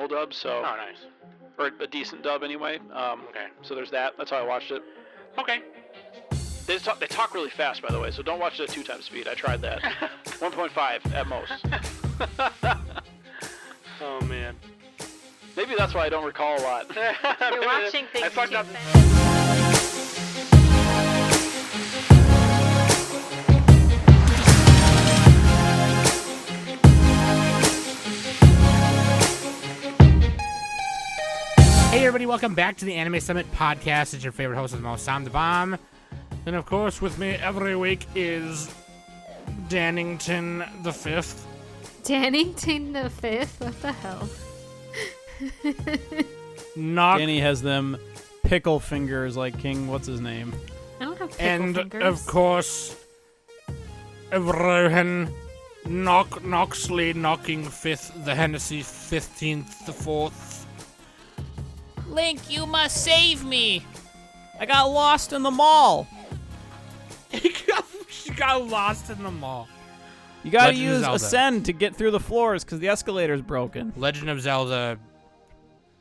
full dub, so Oh, nice. or a decent dub anyway. Okay. So there's that. That's how I watched it. Okay. They talk really fast, by the way, so don't watch it at 2 times speed. I tried that. 1.5 at most. Oh man. Maybe that's why I don't recall a lot. You're watching things I fucked too up. fast. Hey everybody, welcome back to the Anime Summit podcast. It's your favorite host of the most, Sam the Bomb. And of course, with me every week is Dannington the Fifth. Dannington the Fifth? What the hell? Danny has them pickle fingers like King, what's his name? I don't have pickle And fingers. of course, Rohan Knoxley knocking fifth, the Hennessy 15th, the 4th. Link, you must save me! I got lost in the mall! She got lost in the mall. You gotta Legend of use Zelda. Ascend to get through the floors because the escalator's broken. Legend of Zelda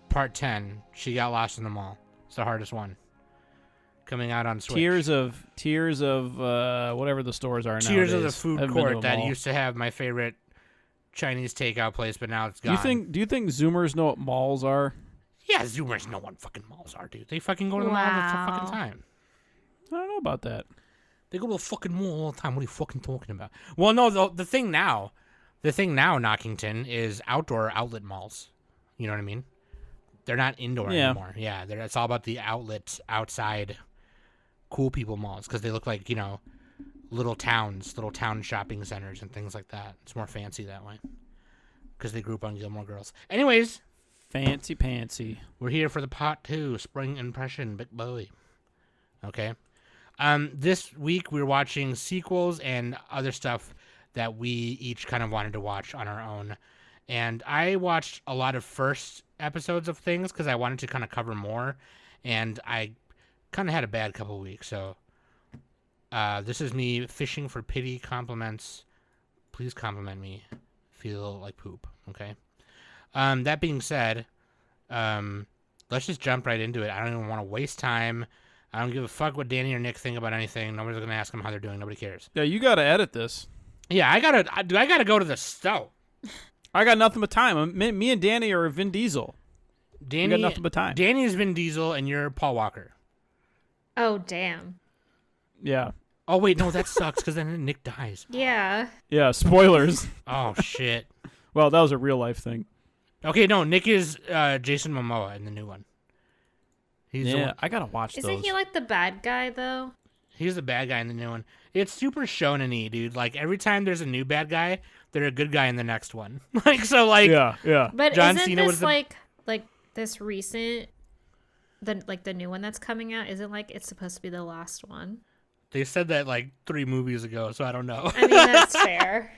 Part 10. She got lost in the mall. It's the hardest one. Coming out on Switch. Tears of whatever the stores are now. Tears of the food Haven't been to court a that mall. used to have my favorite Chinese takeout place, but now it's gone. Do you think Zoomers know what malls are? Yeah, Zoomers know what fucking malls are, dude. They fucking go to the mall all the fucking time. I don't know about that. They go to the fucking mall all the time. What are you fucking talking about? Well, no, the thing now, Knockington, is outdoor outlet malls. You know what I mean? They're not indoor anymore. Yeah, it's all about the outlets outside cool people malls because they look like, you know, little town shopping centers and things like that. It's more fancy that way because they group on Gilmore Girls. Anyways. Fancy pantsy. We're here for the Part 2, Spring Impression, Big Boy. Okay. This week we're watching sequels and other stuff that we each kind of wanted to watch on our own. And I watched a lot of first episodes of things because I wanted to kind of cover more. And I kind of had a bad couple weeks. So this is me fishing for pity, compliments. Please compliment me. Feel like poop. Okay. That being said, let's just jump right into it. I don't even want to waste time. I don't give a fuck what Danny or Nick think about anything. Nobody's gonna ask them how they're doing. Nobody cares. Yeah, you gotta edit this. Yeah, I gotta go to the stove. I got nothing but time. Me and Danny are Vin Diesel. Danny, we got nothing but time. Danny's Vin Diesel and you're Paul Walker. Oh, damn. Yeah. Oh wait, no, that sucks because then Nick dies. Yeah. Yeah, spoilers. Oh shit. Well, that was a real life thing. Okay, no, Nick is Jason Momoa in the new one. He's the one. I gotta watch those. Isn't he like the bad guy, though? He's the bad guy in the new one. It's super shonen-y, dude. Like, every time there's a new bad guy, they're a good guy in the next one. Yeah. But John isn't Cena was this the- like this recent, the new one that's coming out? Isn't like it's supposed to be the last one? They said that like 3 movies ago, so I don't know. I mean, that's fair.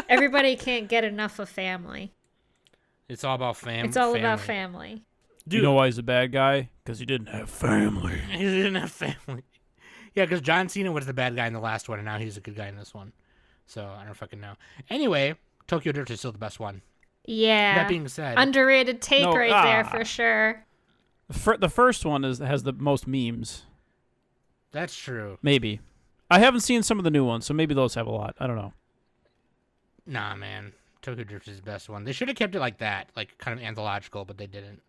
Everybody can't get enough of family. It's all about It's all about family. Dude, You know why he's a bad guy? Because he didn't have family. he didn't have family. Yeah, because John Cena was the bad guy in the last one, and now he's a good guy in this one. So I don't fucking know. Anyway, Tokyo Drift is still the best one. Yeah. That being said, Underrated take No, there for sure. The first one has the most memes. that's true. Maybe. I haven't seen some of the new ones, so maybe those have a lot. I don't know. Nah, man. Tokyo Drift is the best one. They should have kept it like that, like kind of anthological, but they didn't.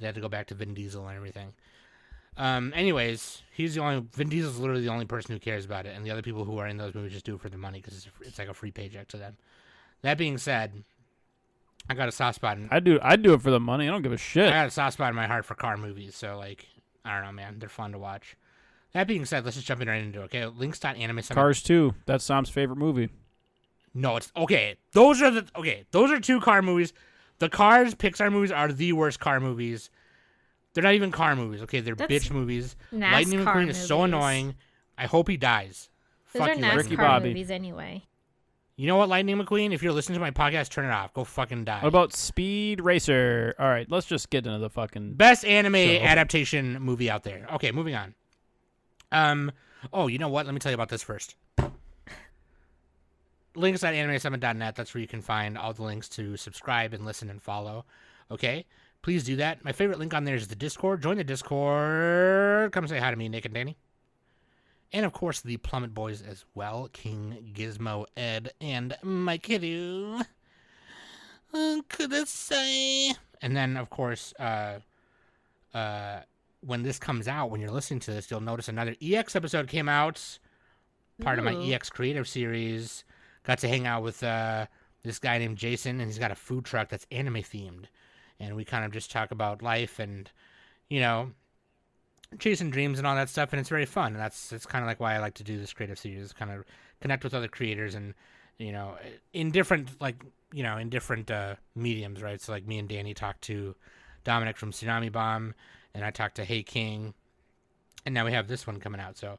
They had to go back to Vin Diesel and everything. Anyways, Vin Diesel's literally the only person who cares about it, and the other people who are in those movies just do it for the money because it's like a free paycheck to them. That being said, I got a soft spot. I'd do it for the money. I don't give a shit. I got a soft spot in my heart for car movies, so like, I don't know, man, they're fun to watch. That being said, let's just jump in right into it. Okay, links.anime. Cars 2. That's Sam's favorite movie. No, it's okay. Those are 2 car movies. The Cars Pixar movies are the worst car movies. They're not even car movies. Okay, they're That's bitch movies. NASCAR Lightning McQueen is so movies. annoying. I hope he dies. Those Fuck are you, NASCAR Lightning. Bobby. movies anyway. You know what, Lightning McQueen? If you're listening to my podcast, turn it off. Go fucking die. What about Speed Racer? All right, let's just get into the fucking... Best anime show. adaptation movie out there. Okay, moving on. Oh, you know what? Let me tell you about this first. links.animesummit.net. That's where you can find all the links to subscribe and listen and follow. Okay? Please do that. My favorite link on there is the Discord. Join the Discord. Come say hi to me, Nick and Danny. And, of course, the Plummet Boys as well. King, Gizmo, Ed, and my kiddo. Could I say? And then, of course, when this comes out, when you're listening to this, you'll notice another EX episode came out. Part of my EX Creative series. Got to hang out with this guy named Jason, and he's got a food truck that's anime-themed. And we kind of just talk about life and, chasing dreams and all that stuff, and it's very fun. And that's kind of like why I like to do this creative series, kind of connect with other creators and, in different, mediums, right? So, like, me and Danny talked to Dominic from Tsunami Bomb, and I talked to Hey King, and now we have this one coming out. So,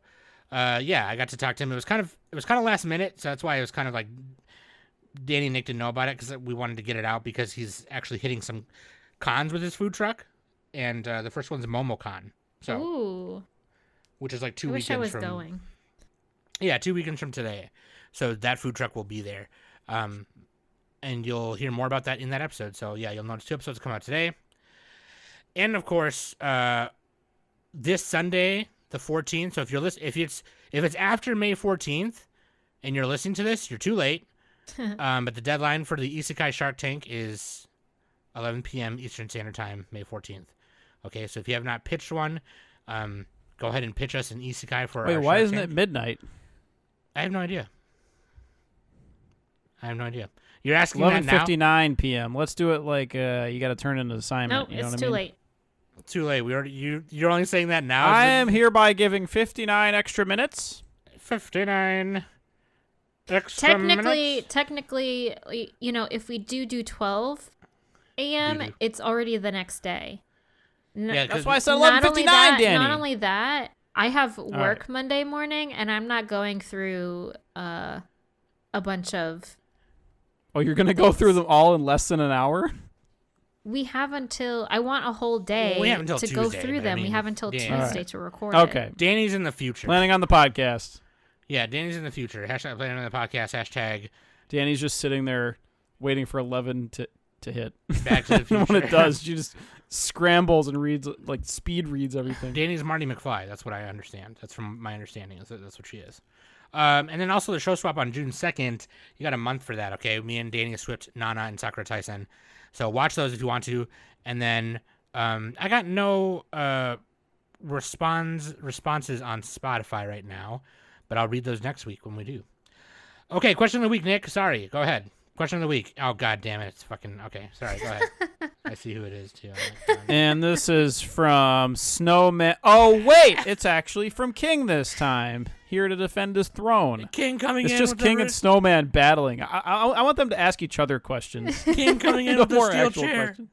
I got to talk to him. It was kind of last minute, so that's why it was kind of like Danny and Nick didn't know about it, because we wanted to get it out because he's actually hitting some cons with his food truck, and the first one's MomoCon. So, ooh, which is like 2 weekends I wish I was from going. Yeah, 2 weekends from today. So that food truck will be there. And you'll hear more about that in that episode. So yeah, you'll notice 2 episodes come out today. And of course, this Sunday, the 14th. So if it's after May 14th and you're listening to this, you're too late. But the deadline for the Isekai Shark Tank is 11 p.m. Eastern Standard Time, May 14th. Okay, so if you have not pitched one, go ahead and pitch us an Isekai for our Wait, why Shark isn't Tank. it midnight? I have no idea. You're asking that now? 11:59 p.m. Let's do it like you got to turn in an assignment. No, you know it's what too I mean? late. Too late. You're only saying that now. I am hereby giving 59 extra minutes. 59 extra minutes. Technically, if we do 12 a.m., it's already the next day. Yeah, That's why I said Not only 11:59, that, Danny. Not only that, I have work right. Monday morning, and I'm not going through a bunch of... Oh, you're going to go through them all in less than an hour? We have until... I want a whole day Well, we have until to Tuesday, go through but them. I mean, We have until yeah. Tuesday Alright. to record Okay. it. Danny's in the future. Planning on the podcast. Yeah, Danny's in the future. Hashtag planning on the podcast. Hashtag Danny's just sitting there waiting for 11 to hit. Back to the Future. When it does, she just scrambles and reads, like speed reads everything. Danny's Marty McFly. That's what I understand. That's from my understanding. That's what she is. And then also the show swap on June 2nd. You got a month for that, okay? Me and Danny Swift, Nana, and Sakura Tyson. So watch those if you want to. And then I got no responses on Spotify right now, but I'll read those next week when we do. Okay, question of the week, Nick. Sorry, go ahead. Question of the week. Oh, God damn it. It's fucking... Okay, sorry, go ahead. I see who it is, too. And this is from Snowman. Oh, wait! It's actually from King this time. Here to defend his throne. King coming It's in just with King the and Snowman battling. I want them to ask each other questions. King coming in No with the more steel actual chair. questions.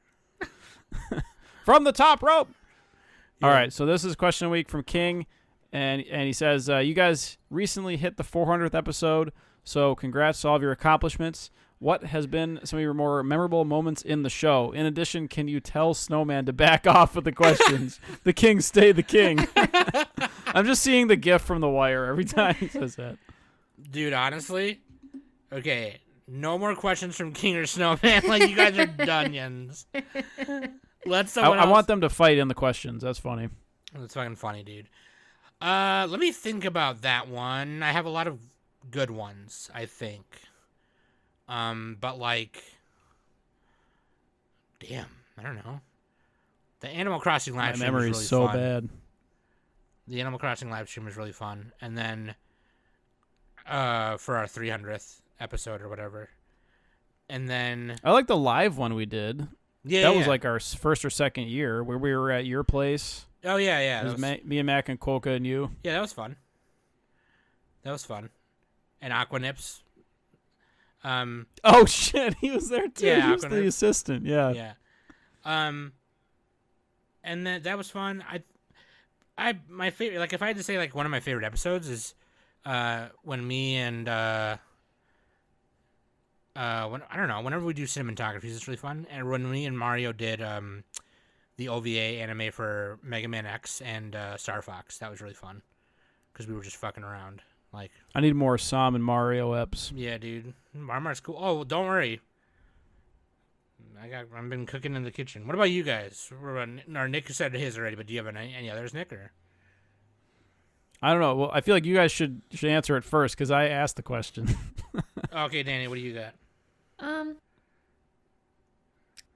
From the top rope. Yeah. All right, so this is question of the week from King, and he says, you guys recently hit the 400th episode, so congrats to all of your accomplishments. What has been some of your more memorable moments in the show? In addition, can you tell Snowman to back off with the questions? The king stay the king. I'm just seeing the gif from The Wire every time he says that. Dude, honestly, okay, no more questions from King or Snowman. Like, you guys are dunions. Let someone I else... want them to fight in the questions. That's funny. That's fucking funny, dude. Let me think about that one. I have a lot of good ones, I think. But like, damn, I don't know. The Animal Crossing live My stream memory's was really so fun. bad. The Animal Crossing live stream was really fun. And then, for our 300th episode or whatever. And then... I like the live one we did. Yeah, That was like our first or second year where we were at your place. Oh, yeah. It was me and Mac and Kolka and you. Yeah, that was fun. And Aquanips. Oh, shit. He was there, too. Yeah, he was Aquanet. the assistant. Yeah. Yeah. And that was fun. My favorite, like, if I had to say, like, one of my favorite episodes is when me and whenever we do cinematography, it's really fun. And when me and Mario did the OVA anime for Mega Man X and Star Fox, that was really fun because we were just fucking around. Like, I need more Sam and Mario eps. yeah, dude. Marmar's cool. Oh, don't worry. I've been cooking in the kitchen. What about you guys? Nick said his already, but do you have any others, Nick? Or? I don't know. Well, I feel like you guys should answer it first because I asked the question. Okay, Danny, what do you got?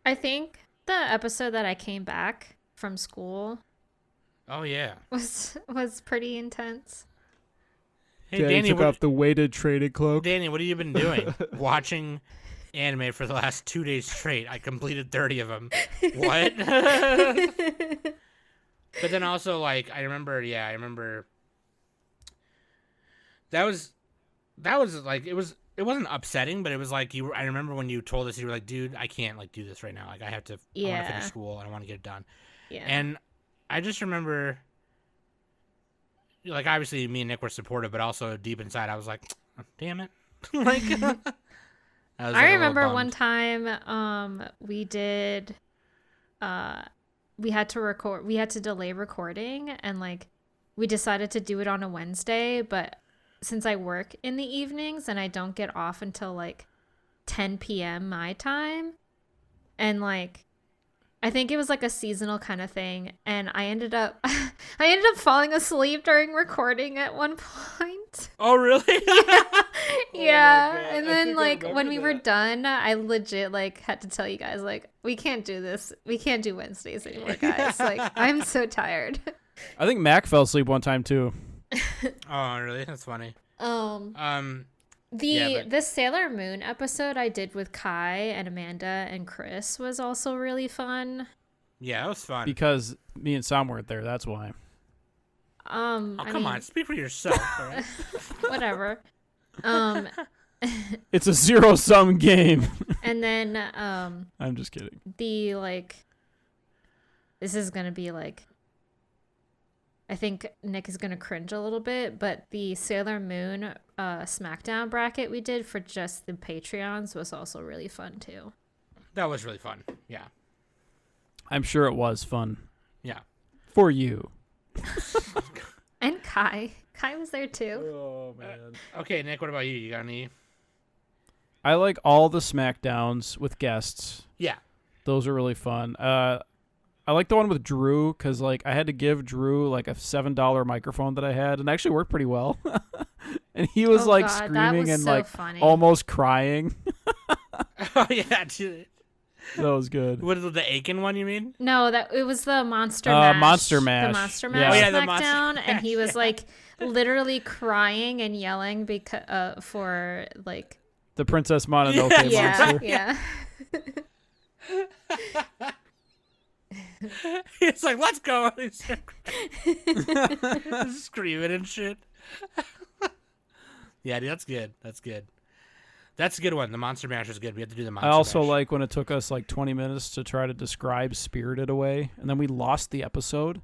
I think the episode that I came back from school Oh yeah. was pretty intense. Hey, Danny, the weighted traded cloak. Danny, what have you been doing? Watching anime for the last 2 days straight. I completed 30 of them. What? But then also, like, I remember that was like, it wasn't upsetting, but it was like, I remember when you told us, you were like, dude, I can't like do this right now. Like, I want to finish school and I want to get it done. Yeah. And I just remember, like, obviously me and Nick were supportive, but also deep inside I was like, oh, damn it. Like, I remember one time we did we had to delay recording, and like we decided to do it on a Wednesday, but since I work in the evenings and I don't get off until like 10 p.m. my time, and like I think it was like a seasonal kind of thing, and I ended up falling asleep during recording at one point. Oh, really? Yeah. And then like when we were done, I legit like had to tell you guys, like, we can't do this. We can't do Wednesdays anymore, guys. Like, I'm so tired. I think Mac fell asleep one time too. Oh, really? That's funny. The Sailor Moon episode I did with Kai and Amanda and Chris was also really fun. Yeah, it was fun. Because me and Sam weren't there, that's why. Come on, speak for yourself. All right? Whatever. It's a zero-sum game. And then I'm just kidding. The like, this is gonna be like, I think Nick is gonna cringe a little bit, but the Sailor Moon SmackDown bracket we did for just the Patreons was also really fun too. That was really fun. Yeah. I'm sure it was fun. Yeah. For you. And Kai was there too. Oh man. Okay, Nick, what about you? You got any? I like all the SmackDowns with guests. Yeah. Those are really fun. I like the one with Drew because like I had to give Drew like a $7 microphone that I had, and it actually worked pretty well. And he was screaming and so like funny. almost crying. Oh yeah, dude. That was good. What is the Aiken one? You mean? No, it was the Monster Mash. Monster Mash. The Monster Yeah. Mash Oh, yeah, the SmackDown, Monster and he Mash, was like literally crying and yelling because for like The Princess Mononoke monster. yeah. It's like, let's go. Screaming and shit. Yeah, dude, that's good. That's a good one. The Monster Mash is good. We have to do the Monster Mash. I also like when it took us like 20 minutes to try to describe Spirited Away, and then we lost the episode.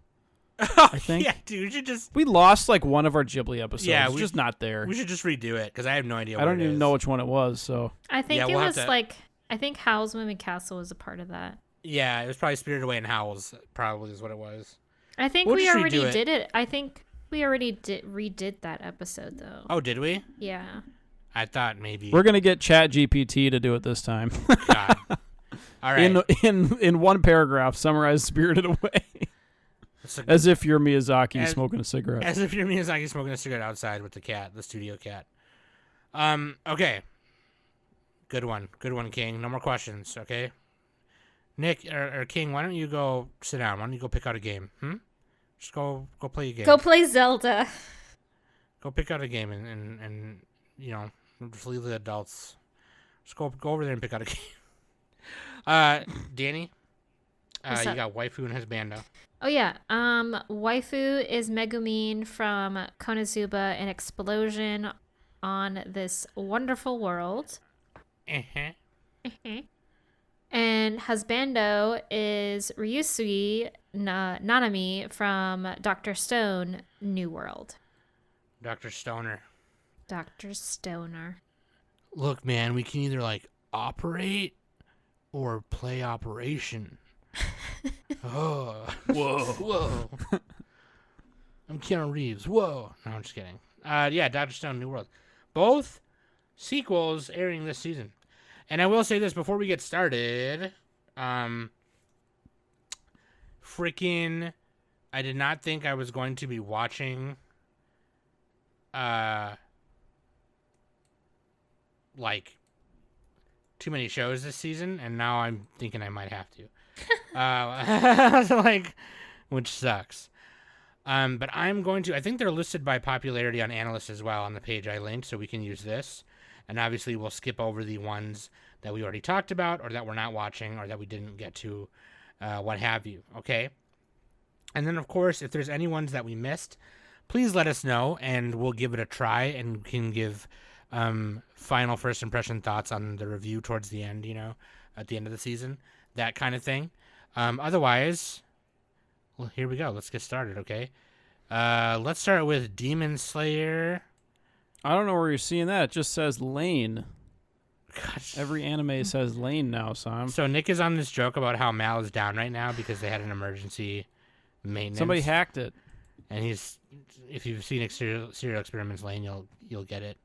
I think. Yeah, dude, we lost like one of our Ghibli episodes. Yeah, it's just not there. We should just redo it because I have no idea. I don't even know which one it was. So I think Yeah, it we'll was have to- like, I think Howl's Moving Castle was a part of that. Yeah, it was probably Spirited Away and Howls. Probably is what it was. I think We'll we just already redo it. did it. I think we already redid that episode though. Oh, did we? Yeah. I thought maybe. we're gonna get ChatGPT to do it this time. God. All right. In one paragraph, summarize Spirited Away. As if you're Miyazaki smoking a cigarette. As if you're Miyazaki smoking a cigarette outside with the cat, the studio cat. Okay. Good one, King. No more questions, okay? Nick or King, why don't you go sit down? Why don't you go pick out a game? Just go play a game. Go play Zelda. Go pick out a game and you know, just leave the adults. Just go over there and pick out a game. Danny, What's you up? got Waifu and Husbando. Oh yeah. Waifu is Megumin from Konosuba An Explosion on this wonderful world. And Husbando is Ryusui Nanami from Dr. Stone New World. Dr. Stoner. Dr. Stoner. Look, man, we can either like operate or play operation. Oh, whoa. I'm Keanu Reeves. Whoa. No, I'm just kidding. Dr. Stone, New World. Both sequels airing this season. And I will say this before we get started. Freaking, I did not think I was going to be watching, like, too many shows this season, and now I'm thinking I might have to. So, like, which sucks. But I'm going to, I think they're listed by popularity on Analyst as well on the page I linked, so we can use this. And obviously we'll skip over the ones that we already talked about or that we're not watching or that we didn't get to, what have you, okay? And then, of course, if there's any ones that we missed, please let us know, and we'll give it a try, and we can give final first impression thoughts on the review towards the end, at the end of the season, that kind of thing. Otherwise, well, here we go. Let's get started, okay? Let's start with Demon Slayer. I don't know where you're seeing that. It just says Lane. Gosh. Every anime says Lane now, Sam. So Nick is on this joke about how Mal is down right now because they had an emergency maintenance. Somebody hacked it. And if you've seen Serial Experiments Lane, you'll get it.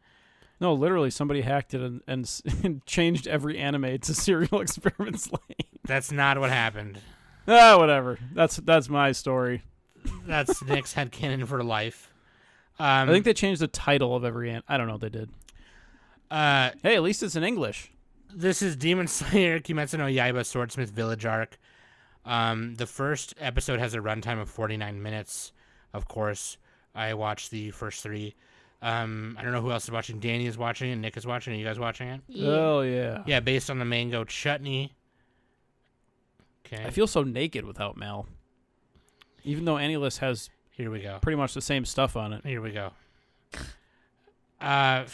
No, literally, somebody hacked it and changed every anime to Serial Experiments Lane. That's not what happened. Whatever. That's my story. That's Nick's headcanon for life. I think they changed the title of every I don't know what they did. Hey, at least it's in English. This is Demon Slayer Kimetsu no Yaiba Swordsmith Village Arc. The first episode has a runtime of 49 minutes, of course. I watched the first 3. I don't know who else is watching. Danny is watching it. Nick is watching it. Are you guys watching it? Yeah. Oh, yeah. Yeah, based on the mango chutney. Okay. I feel so naked without Mal. Even though Annulus has Here we go. pretty much the same stuff on it. Here we go. Oh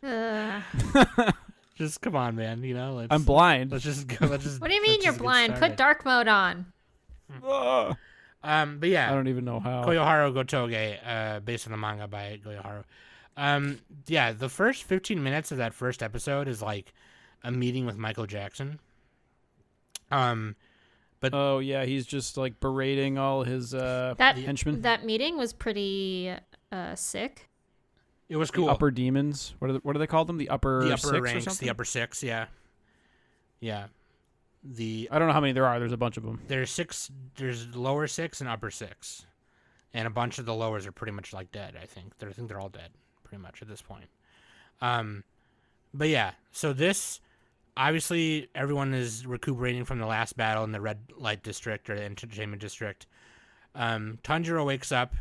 God. Just come on, man. I'm blind. Let's just go. Let's just. What do you mean let's you're just get blind? Put started. dark mode on. Ugh. But yeah. I don't even know how. Koyoharu Gotoge, based on the manga by Koyoharu. Yeah, the first 15 minutes of that first episode is like a meeting with Michael Jackson. But Oh, yeah, he's just like berating all his henchmen. That meeting was pretty sick. it was The cool. upper demons. What do they call them? The upper the upper six or ranks, something? the upper 6, yeah. Yeah. I don't know how many there are. There's a bunch of them. There's 6, there's lower 6 and upper 6. And a bunch of the lowers are pretty much like dead, I think. I think they're all dead pretty much at this point. But yeah, so this obviously everyone is recuperating from the last battle in the red light district or the entertainment district. Tanjiro wakes up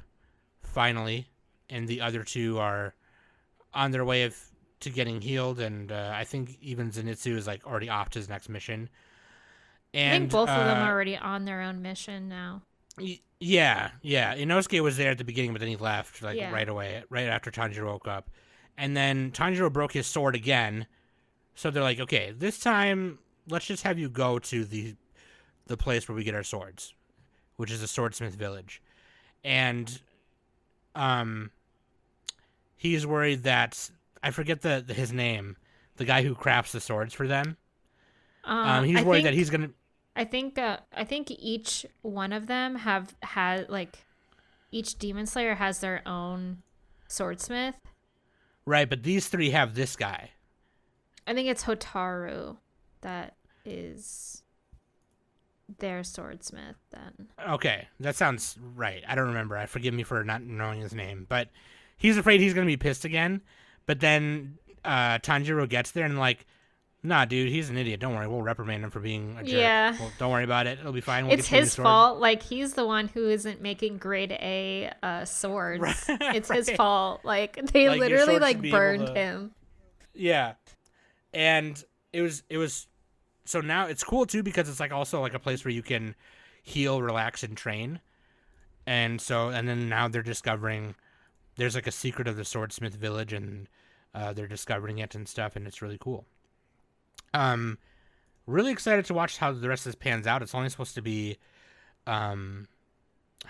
finally, and the other 2 are on their way to getting healed, and I think even Zenitsu is like already off to his next mission. And I think both of them are already on their own mission now. Yeah. Inosuke was there at the beginning, but then he left right away, right after Tanjiro woke up. And then Tanjiro broke his sword again. So they're like, okay, this time let's just have you go to the place where we get our swords, which is the Swordsmith Village. And he's worried that I forget his name, the guy who crafts the swords for them. He's worried that he's gonna. I think each one of them had like each Demon Slayer has their own swordsmith. Right, but these 3 have this guy. I think it's Hotaru that is their swordsmith then. Okay, that sounds right. I don't remember. Forgive me for not knowing his name, but he's afraid he's gonna be pissed again. But then Tanjiro gets there and like, nah, dude, he's an idiot. Don't worry, we'll reprimand him for being a jerk. Yeah. Well, don't worry about it. It'll be fine. We'll It's get you a new his sword. fault. Like, he's the one who isn't making grade A swords. It's his fault. Like, they Like, your literally sword like should be able burned to- him. Yeah, and it was. So now it's cool too because it's like also like a place where you can heal, relax, and train. And then now they're discovering there's like a secret of the Swordsmith Village, and they're discovering it and stuff, and it's really cool. Really excited to watch how the rest of this pans out. It's only supposed to be, how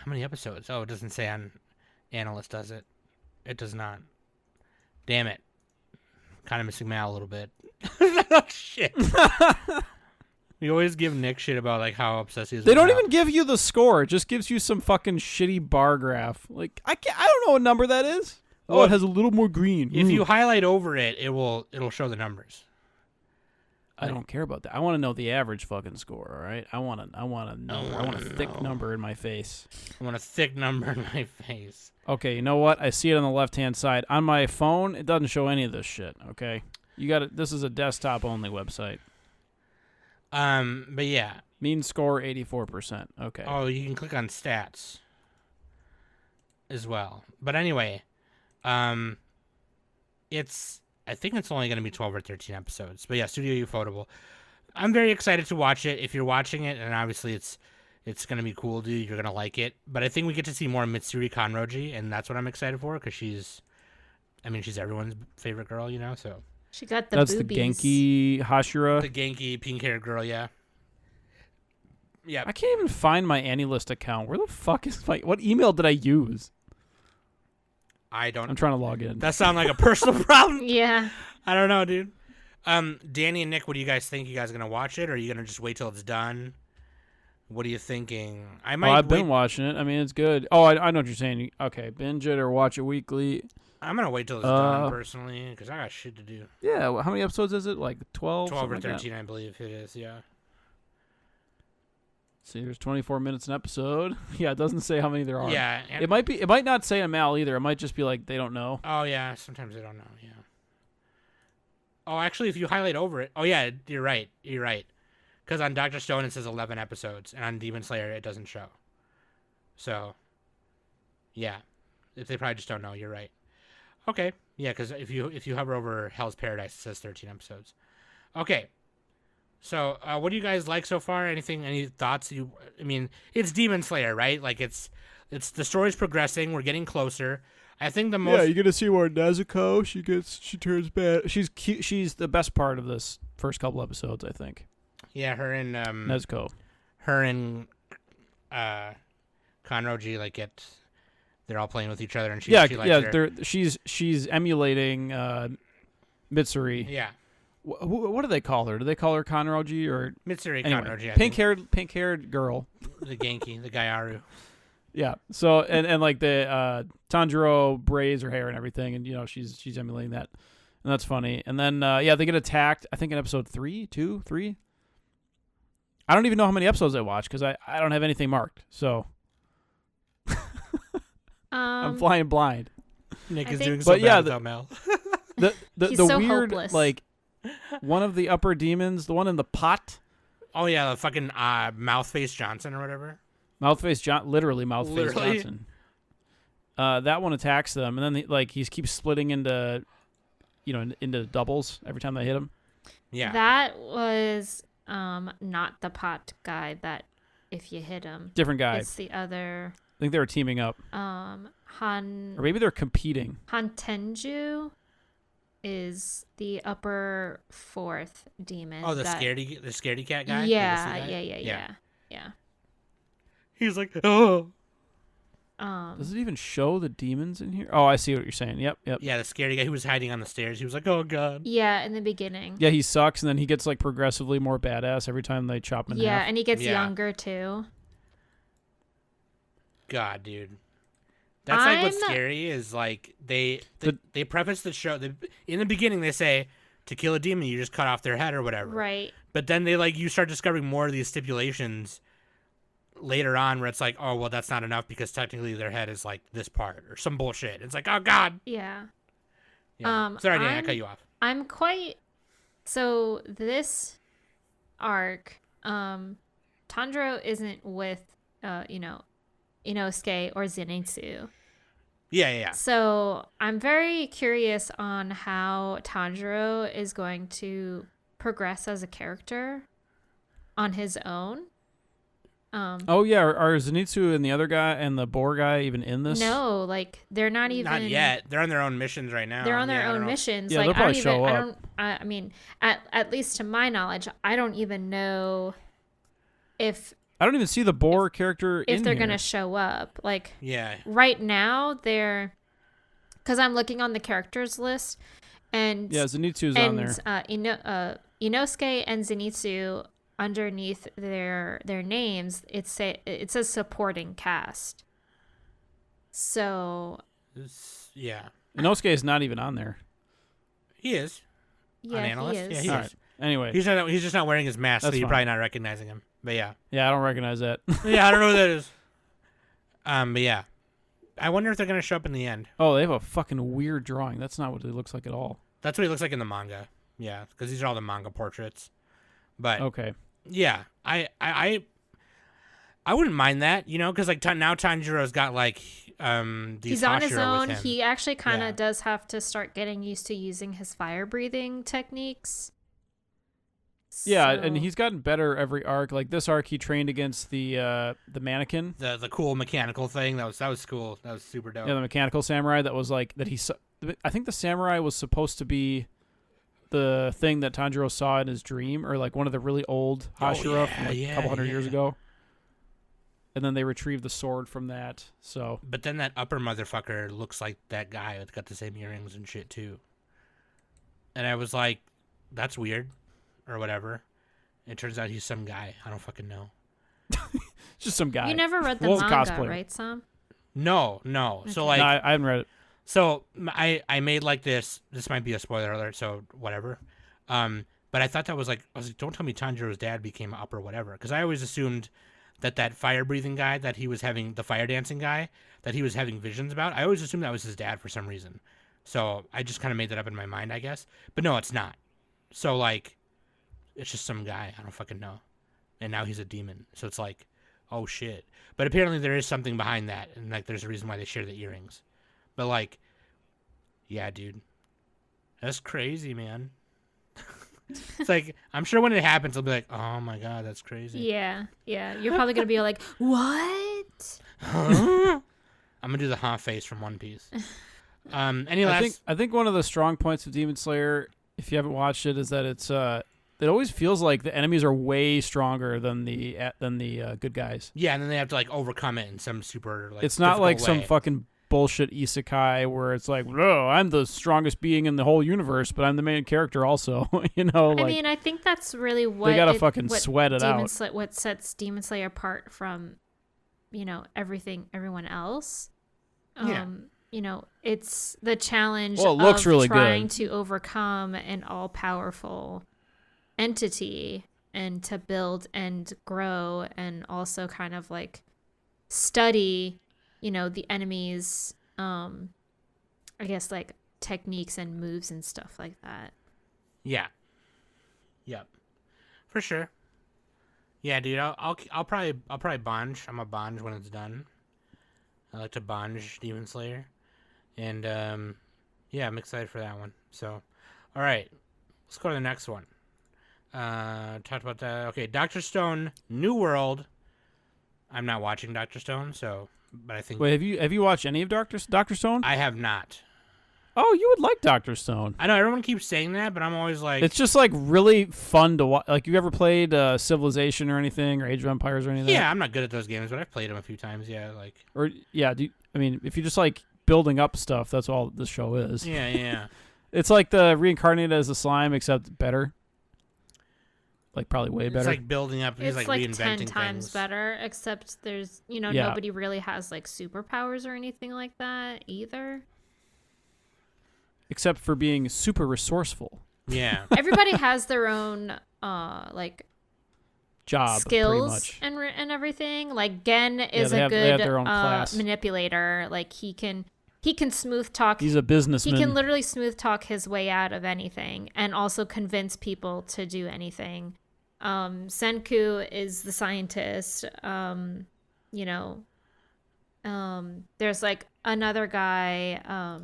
many episodes? Oh, it doesn't say on Analyst, does it? It does not. Damn it. Kind of missing Mal a little bit. Oh, shit. We always give Nick shit about like how obsessed he is. They with don't Mal. even give you the score. It just gives you some fucking shitty bar graph. Like I don't know what number that is. Well, Oh, it has a little more green. If you highlight over it, it'll show the numbers. I don't care about that. I want to know the average fucking score. All right. I want a thick number in my face. I want a thick number in my face. Okay. You know what? I see it on the left hand side on my phone. It doesn't show any of this shit. Okay. You got it. This is a desktop only website. But yeah. Mean score 84%. Okay. Oh, you can click on stats as well. But anyway, I think it's only going to be 12 or 13 episodes. But yeah, Studio Ufotable. I'm very excited to watch it. If you're watching it, and obviously it's going to be cool, dude. You're going to like it. But I think we get to see more Mitsuri Kanroji, and that's what I'm excited for because she's everyone's favorite girl, so. She got the That's boobies. the Genki Hashira. The Genki pink-haired girl, yeah. Yeah. I can't even find my AniList account. Where the fuck is what email did I use? I don't. I'm trying to log in. That sounds like a personal problem. Yeah. I don't know, dude. Danny and Nick, what do you guys think? You guys gonna watch it, or are you gonna just wait till it's done? What are you thinking? I've been watching it. I mean, it's good. Oh, I know what you're saying. Okay, binge it or watch it weekly. I'm gonna wait till it's done personally because I got shit to do. Yeah, well, how many episodes is it? Like 12? 12 or like 13, I believe it is. Yeah. See, there's 24 minutes an episode. Yeah, it doesn't say how many there are. Yeah. It might not say a Mal either. It might just be like they don't know. Oh yeah, sometimes they don't know. Yeah. Oh, actually, if you highlight over it, oh yeah, you're right. You're right. Because on Dr. Stone it says 11 episodes, and on Demon Slayer it doesn't show. So. Yeah, if they probably just don't know, you're right. Okay, yeah, because if you hover over Hell's Paradise, it says 13 episodes. Okay, so what do you guys like so far? Any thoughts? I mean, it's Demon Slayer, right? Like it's the story's progressing. We're getting closer. I think the most. Yeah, you're gonna see more Nezuko. She turns bad. She's cute. She's the best part of this first couple episodes, I think. Yeah, her and Nezuko. Her and Kanroji they're all playing with each other, and she likes her. She's emulating Mitsuri. Yeah. What do they call her? Do they call her Kanroji or Mitsuri anyway, Kanroji? pink-haired girl. The Genki, the Gaiaru. Yeah. So and like the Tanjiro braids her hair and everything, and she's emulating that, and that's funny. And then they get attacked. I think in episode 3. I don't even know how many episodes I watched because I don't have anything marked. So. I'm flying blind. Nick is doing so bad without Mel. The He's so weird hopeless. like one of the upper demons, the one in the pot. Oh yeah, the fucking Mouthface Johnson or whatever. Literally Mouthface Johnson. That one attacks them, and then he keeps splitting into, into doubles every time they hit him. Yeah. That was not the pot guy that if you hit him. Different guy. It's the other. I think they were teaming up. Or maybe they're competing. Hantenju is the upper fourth demon. Oh, the scaredy cat guy? Yeah. He's like, oh. Does it even show the demons in here? Oh, I see what you're saying. Yep. Yeah, the scaredy guy who was hiding on the stairs. He was like, oh, God. Yeah, in the beginning. Yeah, he sucks, and then he gets progressively more badass every time they chop him in half. Yeah, and he gets younger, too. God, dude. That's what's scary is they preface the show. In the beginning, they say to kill a demon, you just cut off their head or whatever. Right. But then you start discovering more of these stipulations later on where it's like, oh, well, that's not enough because technically their head is this part or some bullshit. It's like, oh, God. Yeah. Sorry, Danny, I cut you off. So this arc, Tanjiro isn't with, Inosuke or Zenitsu. Yeah. So I'm very curious on how Tanjiro is going to progress as a character on his own. Oh yeah, are Zenitsu and the other guy and the boar guy even in this? No, they're not even. Not yet. They're on their own missions right now. They're on their own missions. Yeah, they'll probably show up. I mean, at least to my knowledge, I don't even know if. I don't even see the boar character if they're here. gonna show up. Yeah. Right now they're, because I'm looking on the characters list, and yeah, Zenitsu's on there. Inosuke and Zenitsu underneath their names, it says supporting cast. So Yeah. Inosuke is not even on there. He is. yeah, An analyst? he is. Yeah, he All is. right. Anyway, He's just not wearing his mask, so That's you're fine. probably not recognizing him. But yeah. yeah, I don't recognize that. Yeah, I don't know who that is. But yeah. I wonder if they're gonna show up in the end. Oh, they have a fucking weird drawing. That's not what it looks like at all. That's what he looks like in the manga. Yeah, because these are all the manga portraits. But Okay. yeah, I wouldn't mind that, because like now Tanjiro's got like these He's on his Hashira own. with him. He actually kind of Yeah. does have to start getting used to using his fire breathing techniques. Yeah, So- and he's gotten better every arc. Like this arc, he trained against the mannequin. the cool mechanical thing that was cool. That was super dope. Yeah, the mechanical samurai that was like that. I think the samurai was supposed to be the thing that Tanjiro saw in his dream, or like one of the really old Hashira from like a couple hundred years ago. And then they retrieved the sword from that. So, But then that upper motherfucker looks like that guy that's got the same earrings and shit too. And I was like, that's weird, or whatever. It turns out he's some guy. I don't fucking know. just some guy. You never read the Well, he's a manga, cosplayer. right, Sam? No. So like, No, I haven't read it. so I made like this. This might be a spoiler alert, so whatever. But I thought I was like, don't tell me Tanjiro's dad became up or whatever, because I always assumed that fire breathing guy that he was having, the fire dancing guy that he was having visions about. I always assumed that was his dad for some reason. So I just kind of made that up in my mind, I guess. But no, it's not. So like, it's just some guy. I don't fucking know. And now he's a demon. So it's like, oh shit. But apparently there is something behind that, and like there's a reason why they share the earrings. But like, yeah, dude, that's crazy, man. It's like, I'm sure when it happens, I'll be like, oh my god, that's crazy. Yeah. You're probably gonna be like, what? Huh? I'm gonna do the face from One Piece. Any last? I think one of the strong points of Demon Slayer, if you haven't watched it, is that it always feels like the enemies are way stronger than the good guys. Yeah, and then they have to like overcome it in some super like. It's not like some way. fucking bullshit isekai where it's like, no, I'm the strongest being in the whole universe, but I'm the main character also. Like, I mean, I think that's really what they gotta fucking sweat it out. What sets Demon Slayer apart from, everyone else. Yeah. It's the challenge Well, it looks of really trying good. to overcome an all-powerful entity and to build and grow and also kind of like study, the enemy's, I guess like techniques and moves and stuff like that. Yeah. Yep. For sure. Yeah, dude. I'll probably bonge. I'm a bonge when it's done. I like to bonge Demon Slayer, and yeah, I'm excited for that one. So, all right, let's go to the next one. Talked about that. Okay, Dr. Stone, New World. I'm not watching Dr. Stone, but I think. Wait, have you watched any of Doctor Stone? I have not. Oh, you would like Dr. Stone. I know everyone keeps saying that, but I'm always like, It's just like really fun to watch. Like, you ever played Civilization or anything, or Age of Empires or anything? yeah, I'm not good at those games, but I've played them a few times. Yeah, like. Or yeah, if you just like building up stuff, that's all this show is. Yeah. It's like the reincarnated as a slime, except better. Like probably way better. It's like building up. He's It's like like 10 reinventing times things. better, except there's, Yeah. nobody really has like superpowers or anything like that either. Except for being super resourceful. Yeah. Everybody has their own like Job, pretty skills much. and everything. Like Gen is they a have good their own class. manipulator. Like he can smooth talk. He's a businessman. He can literally smooth talk his way out of anything and also convince people to do anything. Senku is the scientist. There's like another guy,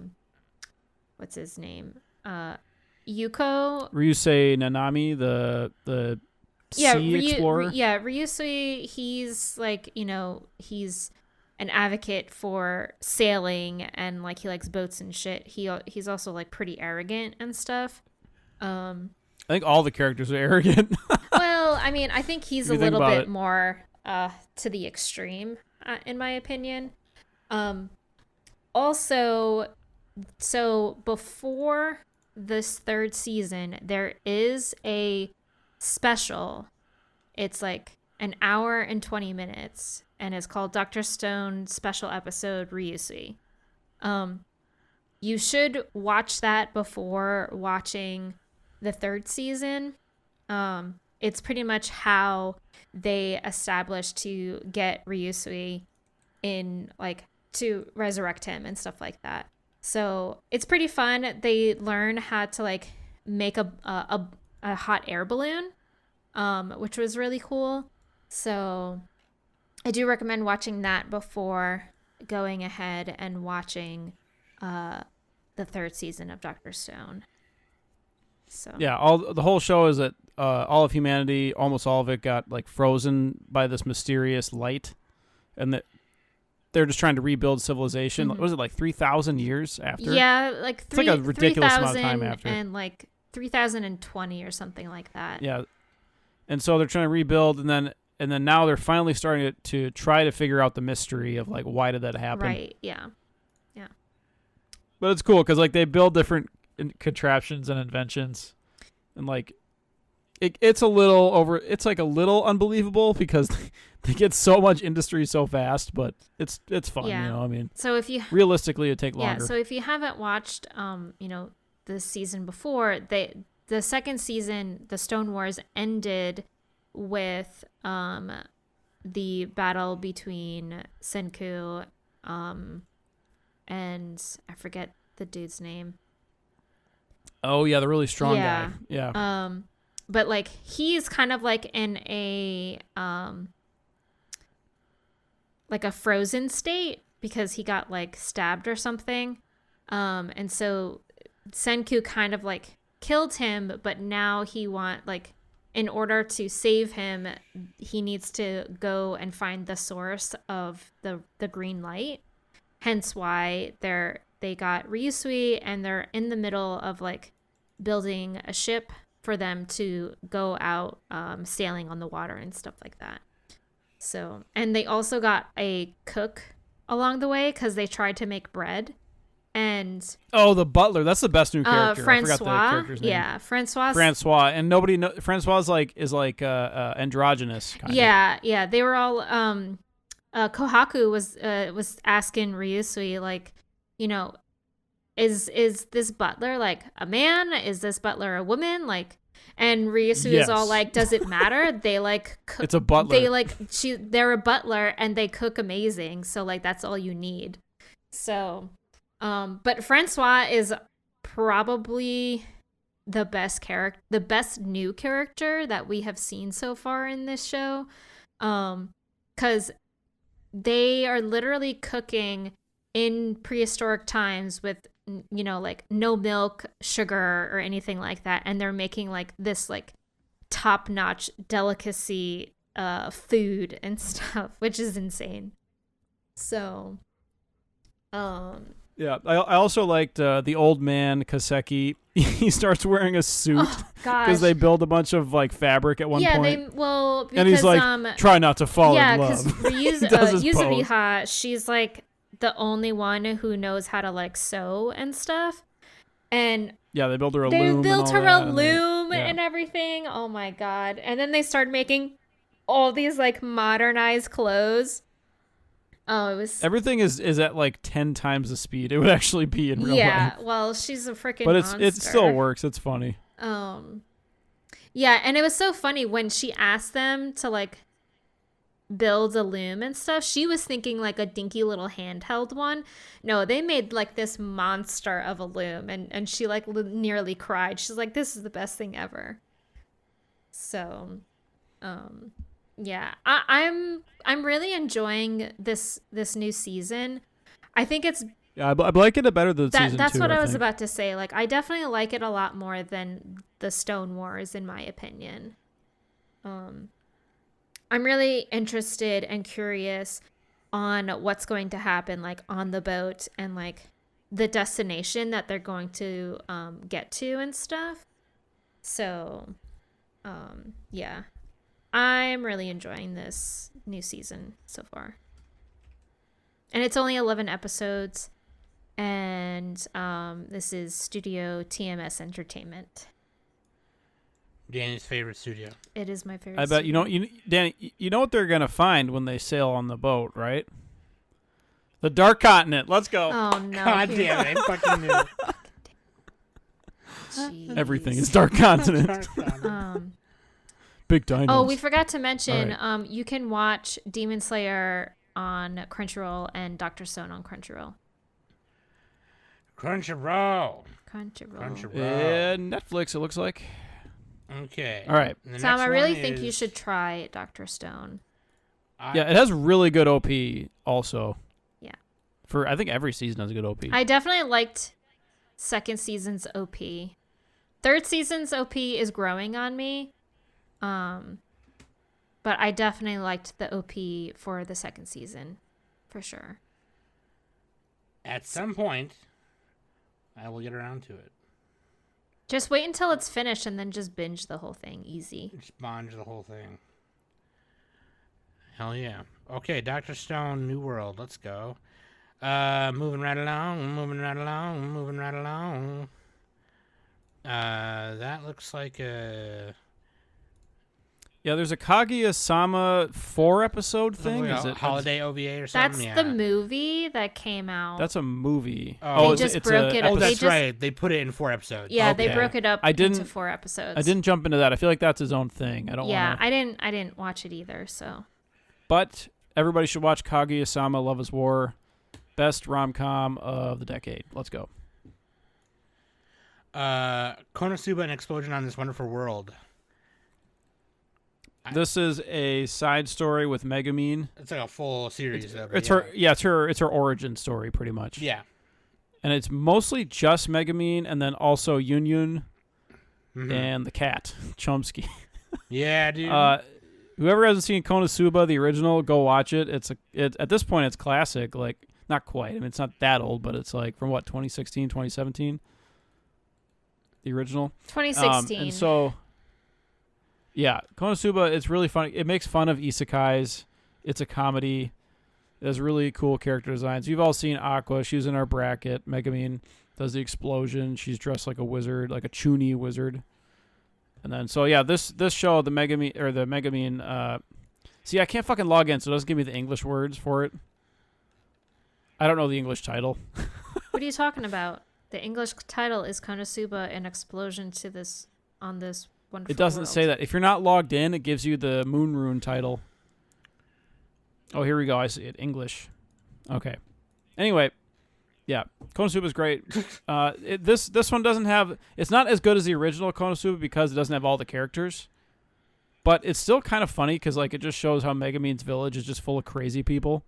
what's his name? Yuko. Ryusei Nanami, the sea explorer. Ryusui, he's like, he's an advocate for sailing and like he likes boats and shit. He's also like pretty arrogant and stuff. I think all the characters are arrogant. Well, I mean, I think he's If a you think little about bit it. more to the extreme, in my opinion. Also, so before this third season, there is a special It's like an hour and 20 minutes, and it's called Dr. Stone Special Episode Ryusui. You should watch that before watching the third season. It's pretty much how they established to get Ryusui in, like, to resurrect him and stuff like that. So it's pretty fun. They learn how to, like, make a hot air balloon, which was really cool. So I do recommend watching that before going ahead and watching the third season of Dr. Stone. So yeah, the whole show is that all of humanity, almost all of it, got like frozen by this mysterious light, and that they're just trying to rebuild civilization. Was it like 3,000 years after? Yeah, like it's like a ridiculous amount of time after, and like 3,020 or something like that. Yeah, and so they're trying to rebuild, and then now they're finally starting to try to figure out the mystery of like why did that happen? Right. Yeah. But it's cool because like they build different contraptions and inventions, and like it's a little it's like a little unbelievable because they get so much industry so fast, but it's fun. Yeah. You know, I mean, so if you realistically it'd take longer. Yeah, so if you haven't watched the season before, the second season, the Stone Wars, ended with the battle between Senku and I forget the dude's name. Oh yeah, the really strong Yeah. guy. Yeah. But like he's kind of like in a like a frozen state because he got like stabbed or something. And so Senku kind of like killed him, but now he in order to save him, he needs to go and find the source of the green light. Hence why they got Ryusui, and they're in the middle of like building a ship for them to go out sailing on the water and stuff like that. So, and they also got a cook along the way because they tried to make bread. And the butler, that's the best new character. Francois, I forgot the character's name. Yeah, Francois, and nobody knows. Francois is like androgynous kind of. Yeah, they were all Kohaku was asking Ryusui, like, you know, is this butler like a man? Is this butler a woman? Like, and Ryusui is all like, does it matter? They like it's a butler. They like they're a butler and they cook amazing. So like that's all you need. So, but Francois is probably the best new character that we have seen so far in this show, because they are literally cooking in prehistoric times with, you know, like no milk, sugar, or anything like that, and they're making like this like top-notch delicacy food and stuff, which is insane. So yeah, I also liked the old man Kaseki. He starts wearing a suit because they build a bunch of like fabric at one point. Because, and he's like, try not to fall in love. Yeah, because Yuzuriha, she's like the only one who knows how to like sew and stuff. And yeah, they built her a loom. They built her a loom and everything. Oh my god! And then they started making all these like modernized clothes. Oh, it was everything is at like 10 times the speed it would actually be in real life. Yeah, well, she's a freaking monster. But it still works. It's funny. Yeah, and it was so funny when she asked them to like build a loom and stuff. She was thinking like a dinky little handheld one. No, they made like this monster of a loom, and she like nearly cried. She's like, "This is the best thing ever." So, yeah, I'm really enjoying this new season. I think it's I like it better than season 2. That's what I was about to say. Like, I definitely like it a lot more than the Stone Wars, in my opinion. I'm really interested and curious on what's going to happen, like on the boat and like the destination that they're going to get to and stuff. So, yeah. I'm really enjoying this new season so far. And it's only 11 episodes. And this is Studio TMS Entertainment. Danny's favorite studio. It is my favorite. I bet studio. Danny. You know what they're gonna find when they sail on the boat, right? The Dark Continent. Let's go. Oh no! God damn it! I fucking knew. Jeez. Everything is Dark Continent. Big dinos. Oh, we forgot to mention. All You can watch Demon Slayer on Crunchyroll and Dr. Stone on Crunchyroll. Crunchyroll. Yeah, Netflix. It looks like. Okay. All right. Tom, I really think you should try Dr. Stone. Yeah, it has really good OP also. Yeah. For I think every season has a good OP. I definitely liked second season's OP. Third season's OP is growing on me. But I definitely liked the OP for the second season, for sure. At some point, I will get around to it. Just wait until it's finished and then just binge the whole thing. Easy. Just binge the whole thing. Hell yeah. Okay, Dr. Stone, New World. Let's go. Moving right along. That looks like a... Yeah, there's a Kaguya-sama 4-episode thing. Like Is a it holiday OVA or something? That's the movie that came out. That's a movie. They it's just it's broke a it up. Oh, They that's just- right. They put it in 4 episodes. Yeah, Okay. they broke it up into 4 episodes. I didn't jump into that. I feel like that's his own thing. I don't Yeah, want to. I didn't watch it either, so. But everybody should watch Kaguya-sama Love is War. Best rom-com of the decade. Let's go. Konosuba An Explosion on This Wonderful World. This is a side story with Megumin. It's like a full series. It's her origin story pretty much. Yeah. And it's mostly just Megumin and then also Yun Yun Mhm. and the cat, Chomsky. Yeah, dude. Whoever hasn't seen Konosuba, the original, go watch it. At this point it's classic, like not quite. I mean it's not that old, but it's like from what, 2016, 2017? The original? 2016. And so yeah, Konosuba, it's really funny. It makes fun of isekais. It's a comedy. It has really cool character designs. You've all seen Aqua. She's in our bracket. Megumin does the explosion. She's dressed like a wizard, like a Chuny wizard. And then, so yeah, this show, the Megumin, see, I can't fucking log in, so it doesn't give me the English words for it. I don't know the English title. What are you talking about? The English title is Konosuba An Explosion on this wonderful It doesn't world. say that. If you're not logged in, it gives you the Moon Rune title. Oh, here we go. I see it. English. Okay. Anyway, yeah, Konosuba is great. This one doesn't have... It's not as good as the original Konosuba because it doesn't have all the characters. But it's still kind of funny because like it just shows how Megumin's village is just full of crazy people.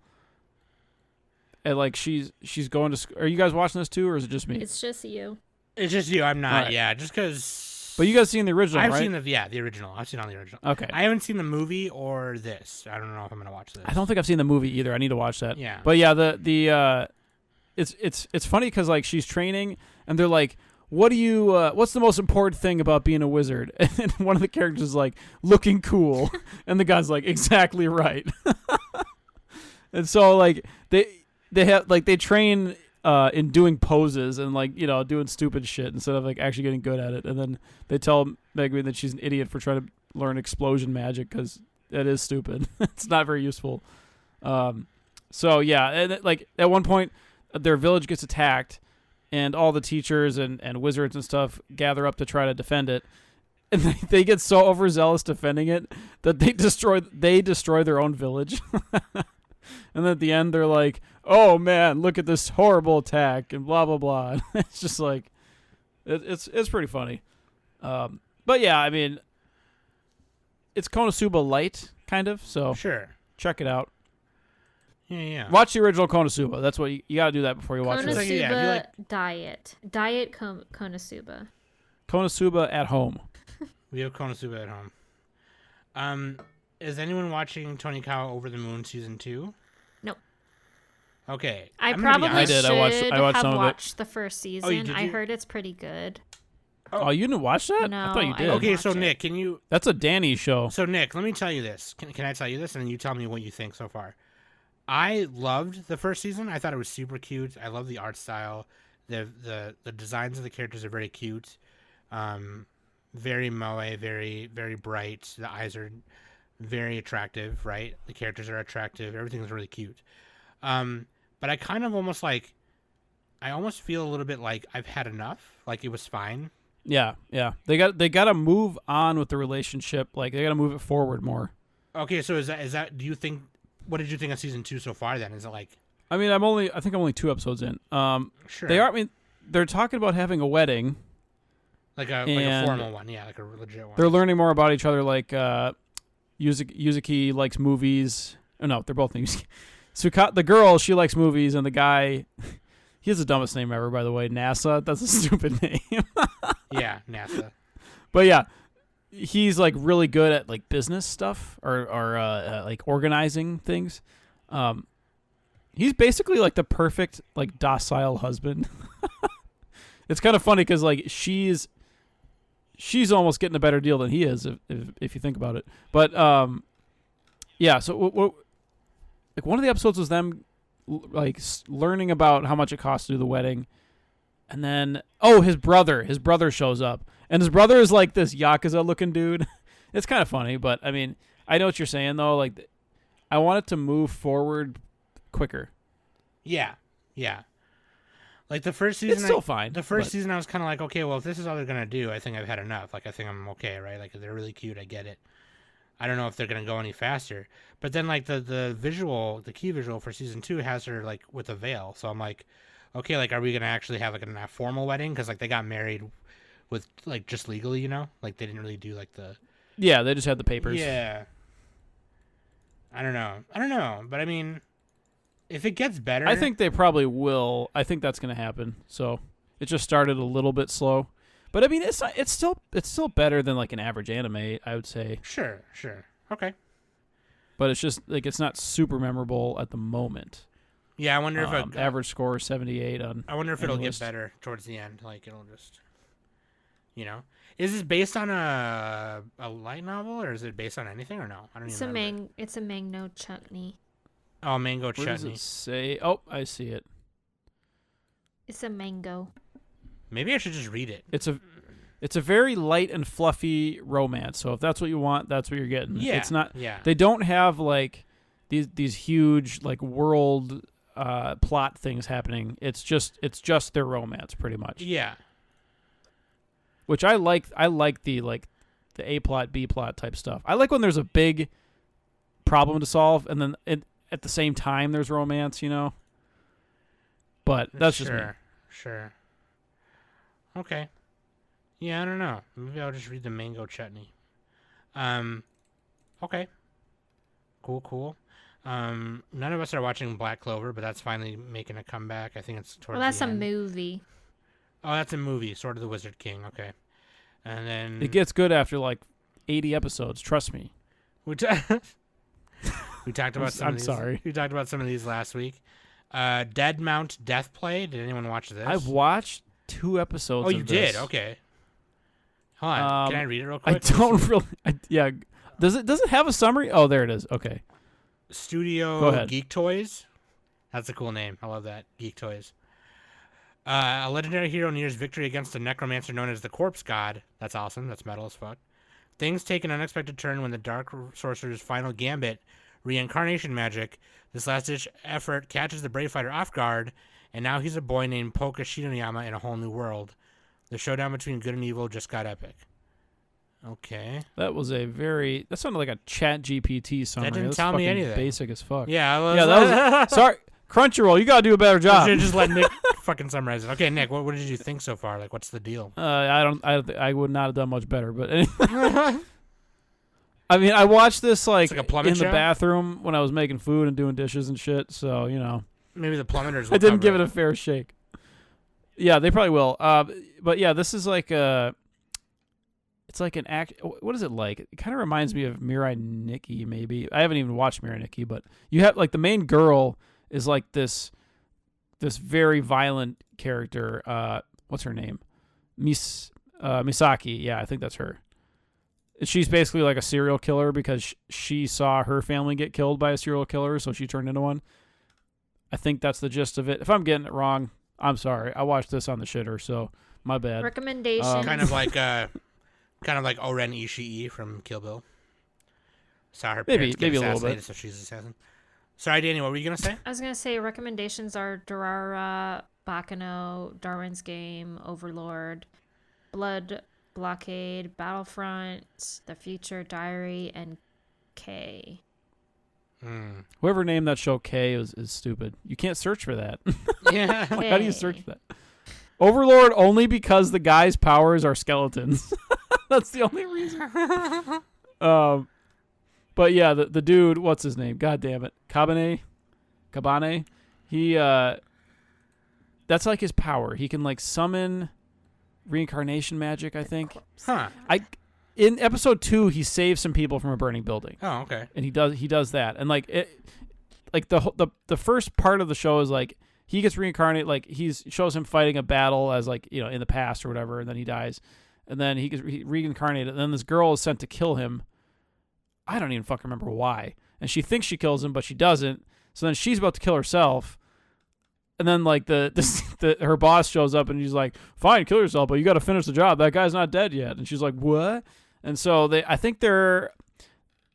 And like she's going to... Are you guys watching this too, or is it just me? It's just you. It's just you. I'm not. Right. Yeah, just because... But you guys seen the original, I've right? seen the original. I've seen all the original. Okay. I haven't seen the movie or this. I don't know if I'm gonna watch this. I don't think I've seen the movie either. I need to watch that. Yeah. But yeah, it's funny because like she's training and they're like, "What do you? What's the most important thing about being a wizard?" And one of the characters is like, "Looking cool," and the guy's like, "Exactly right." And so like they have like they train in doing poses and like doing stupid shit instead of like actually getting good at it. And then they tell Megumin that she's an idiot for trying to learn explosion magic because it is stupid. It's not very useful. So yeah, and like at one point their village gets attacked and all the teachers and wizards and stuff gather up to try to defend it. And they get so overzealous defending it that they destroy their own village. And then at the end, they're like, "Oh man, look at this horrible attack," and blah blah blah. It's just like, it's pretty funny. But yeah, I mean, it's Konosuba light, kind of. So Sure. check it out. Yeah. Watch the original Konosuba. That's what you gotta do that before you watch Konosuba this. Yeah, if you like- Diet Konosuba. Konosuba at home. We have Konosuba at home. Is anyone watching Tonikawa Over the Moon season 2? Nope. Okay. I I'm gonna be probably honest. did. should I watched have some of it. watched the first season. did I you? heard it's pretty good. Oh, you didn't watch that? No, I thought you I did. didn't. Okay, so watch it. Nick, can you... That's a Danny show. So Nick, let me tell you this. Can I tell you this, and then you tell me what you think so far? I loved the first season. I thought it was super cute. I love the art style. The designs of the characters are very cute. very moe, very very bright. The eyes are very attractive, right? The characters are attractive. Everything's really cute. But I kind of almost like, I almost feel a little bit like I've had enough. Like it was fine. Yeah. They got to move on with the relationship. Like they got to move it forward more. Okay, so is that? Do you think? What did you think of season 2 so far? Then is it like? I mean, I think I'm only 2 episodes in. Sure. They are. I mean, they're talking about having a wedding. Like a formal one, yeah, like a legit one. They're learning more about each other. Like Yuzuki likes movies. Oh no, they're both Yuzuki. The girl, she likes movies, and the guy, he has the dumbest name ever, by the way. NASA. That's a stupid name. Yeah, NASA. But yeah, he's like really good at like business stuff or like organizing things. He's basically like the perfect like docile husband. It's kind of funny because like she's almost getting a better deal than he is if you think about it. But yeah. So like one of the episodes was them like learning about how much it costs to do the wedding, and then his brother shows up, and his brother is like this Yakuza looking dude. It's kind of funny, but I mean I know what you're saying though. Like I want it to move forward quicker. Yeah. Like the first season, it's still fine. The first season, I was kind of like, okay, well, if this is all they're gonna do, I think I've had enough. Like I think I'm okay, right? Like they're really cute, I get it. I don't know if they're gonna go any faster. But then like the key visual for season 2 has her like with a veil. So I'm like, okay, like are we gonna actually have like a formal wedding? Because like they got married with like just legally, you know, like they didn't really do like the. Yeah, they just had the papers. Yeah. I don't know, but I mean, if it gets better, I think they probably will. I think that's gonna happen. So it just started a little bit slow, but I mean, it's still better than like an average anime, I would say. Sure, okay. But it's just like it's not super memorable at the moment. Yeah, I wonder if average score is 78 on. I wonder if it'll get better towards the end. Like it'll just, you know, is this based on a light novel or is it based on anything or no? I don't even remember. It's a mango chutney. Oh, mango Where chutney. does it say? Oh, I see it. It's a mango. Maybe I should just read it. It's a very light and fluffy romance. So if that's what you want, that's what you're getting. Yeah. It's not. Yeah. They don't have like these huge like world plot things happening. It's just their romance pretty much. Yeah. Which I like. I like the A plot, B plot type stuff. I like when there's a big problem to solve and then at the same time there's romance, you know. But that's just me. Sure. Okay. Yeah, I don't know. Maybe I'll just read the mango chutney. Okay. Cool. None of us are watching Black Clover, but that's finally making a comeback. I think it's towards Well, that's the a end. movie. Oh, that's a movie, Sword of the Wizard King. Okay. And then It gets good after like 80 episodes. Trust me. we talked about some I'm of these. sorry. We talked about some of these last week. Dead Mount Death Play. Did anyone watch this? I've watched 2 episodes. Oh, you of did? this. Okay. Hold on. Can I read it real quick? I don't really. Yeah. Does it have a summary? Oh, there it is. Okay. Studio Go ahead. Geek Toys. That's a cool name. I love that. Geek Toys. A legendary hero nears victory against a necromancer known as the Corpse God. That's awesome. That's metal as fuck. Things take an unexpected turn when the Dark Sorcerer's final gambit, reincarnation magic, this last-ditch effort catches the brave fighter off guard, and now he's a boy named Poka Shinoyama in a whole new world. The showdown between good and evil just got epic. Okay. That sounded like a Chat GPT summary. That didn't That's tell me fucking anything. Basic as fuck. Yeah, That was sorry. Crunchyroll, you gotta do a better I job. should just let Nick fucking summarize it. Okay, Nick, what did you think so far? Like, what's the deal? I would not have done much better, but anyway. I mean, I watched this like a plummet in the show? bathroom when I was making food and doing dishes and shit. So you know, Maybe the plummeters. I didn't give it a fair shake. Yeah, they probably will. But yeah, this is like it's like an act. What is it like? It kind of reminds me of Mirai Nikki. Maybe I haven't even watched Mirai Nikki, but you have like the main girl is like this very violent character. What's her name? Misaki. Yeah, I think that's her. She's basically like a serial killer because she saw her family get killed by a serial killer, so she turned into one. I think that's the gist of it. If I'm getting it wrong, I'm sorry. I watched this on the shitter, so my bad. Recommendation. Kind of like Kind of like Oren Ishii from Kill Bill. Saw her Maybe parents get a little assassinated, bit. so she's an assassin. Sorry, Danny, what were you going to say? I was going to say recommendations are Durara, Bakano, Darwin's Game, Overlord, Blood Blockade, Battlefront, The Future Diary, and K. Whoever named that show K is stupid. You can't search for that. Yeah. How do you search that? Overlord only because the guy's powers are skeletons. That's the only reason. But yeah, the dude, what's his name? God damn it. Kabane. He that's like his power. He can like summon reincarnation magic, I think. Huh. In episode 2, he saves some people from a burning building. Oh, okay. And he does that. And like the first part of the show is like he gets reincarnated, like shows him fighting a battle as like, you know, in the past or whatever, and then he dies. And then he gets reincarnated, and then this girl is sent to kill him. I don't even fucking remember why. And she thinks she kills him, but she doesn't. So then she's about to kill herself. And then like her boss shows up and he's like, "Fine, kill yourself, but you got to finish the job. That guy's not dead yet." And she's like, "What?" And so I think they're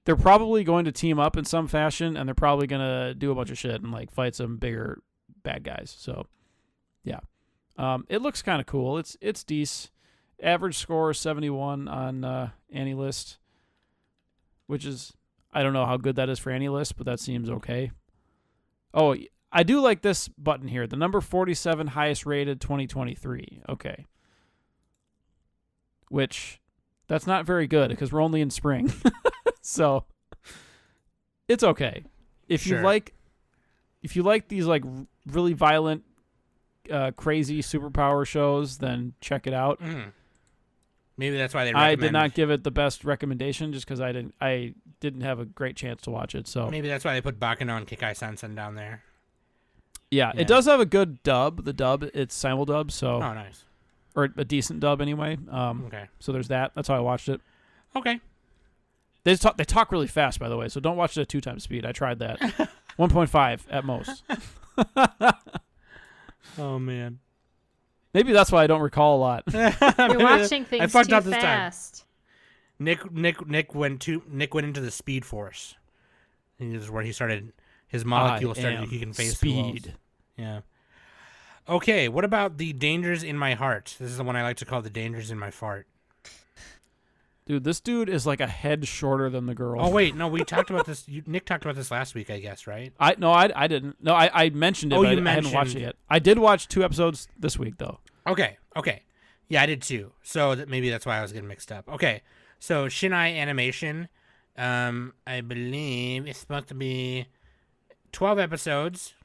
probably going to team up in some fashion, and they're probably going to do a bunch of shit and like fight some bigger bad guys. So yeah. It looks kind of cool. It's decent. Average score is 71 on AniList, which is, I don't know how good that is for AniList, but that seems okay. Oh, I do like this button here. The number 47 highest rated 2023. Okay. Which, that's not very good because we're only in spring. So, it's okay. If you like these like really violent, crazy superpower shows, then check it out. Maybe that's why they recommend. I did not give it the best recommendation just because I didn't have a great chance to watch it. So maybe that's why they put Bakano and Kikai Sansen down there. Yeah, it does have a good dub. The dub, it's simuldub, so oh, nice, or a decent dub anyway. Okay, so there's that. That's how I watched it. Okay. They talk really fast, by the way, so don't watch it at 2 times speed. I tried that. 1.5 at most. Oh man. Maybe that's why I don't recall a lot. You're watching things too fast. Nick went into the Speed Force. This is where he started. His molecule started. He can face speed. Yeah. Okay. What about the dangers in my heart? This is the one I like to call the dangers in my fart. Dude, this dude is like a head shorter than the girl. Oh wait, no, we talked about this. Nick talked about this last week, I guess, right? I didn't. No, I mentioned it. Oh, but you I hadn't watched it yet. I did watch 2 episodes this week, though. Okay. Yeah, I did too. So maybe that's why I was getting mixed up. Okay, so Shinai Animation, I believe it's supposed to be 12 episodes,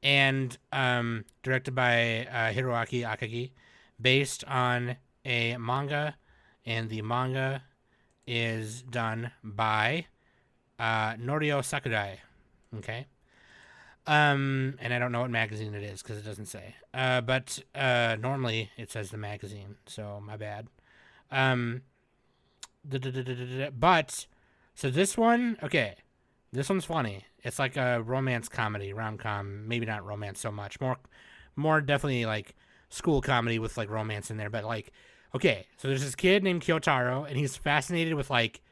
and directed by Hiroaki Akagi, based on a manga. And the manga is done by Norio Sakurai. Okay. And I don't know what magazine it is because it doesn't say. But normally it says the magazine, so my bad. But so this one, okay, this one's funny. It's like a romance comedy, rom-com. Maybe not romance so much. More definitely like school comedy with like romance in there, but like. Okay, so there's this kid named Kyotaro, and he's fascinated with, like,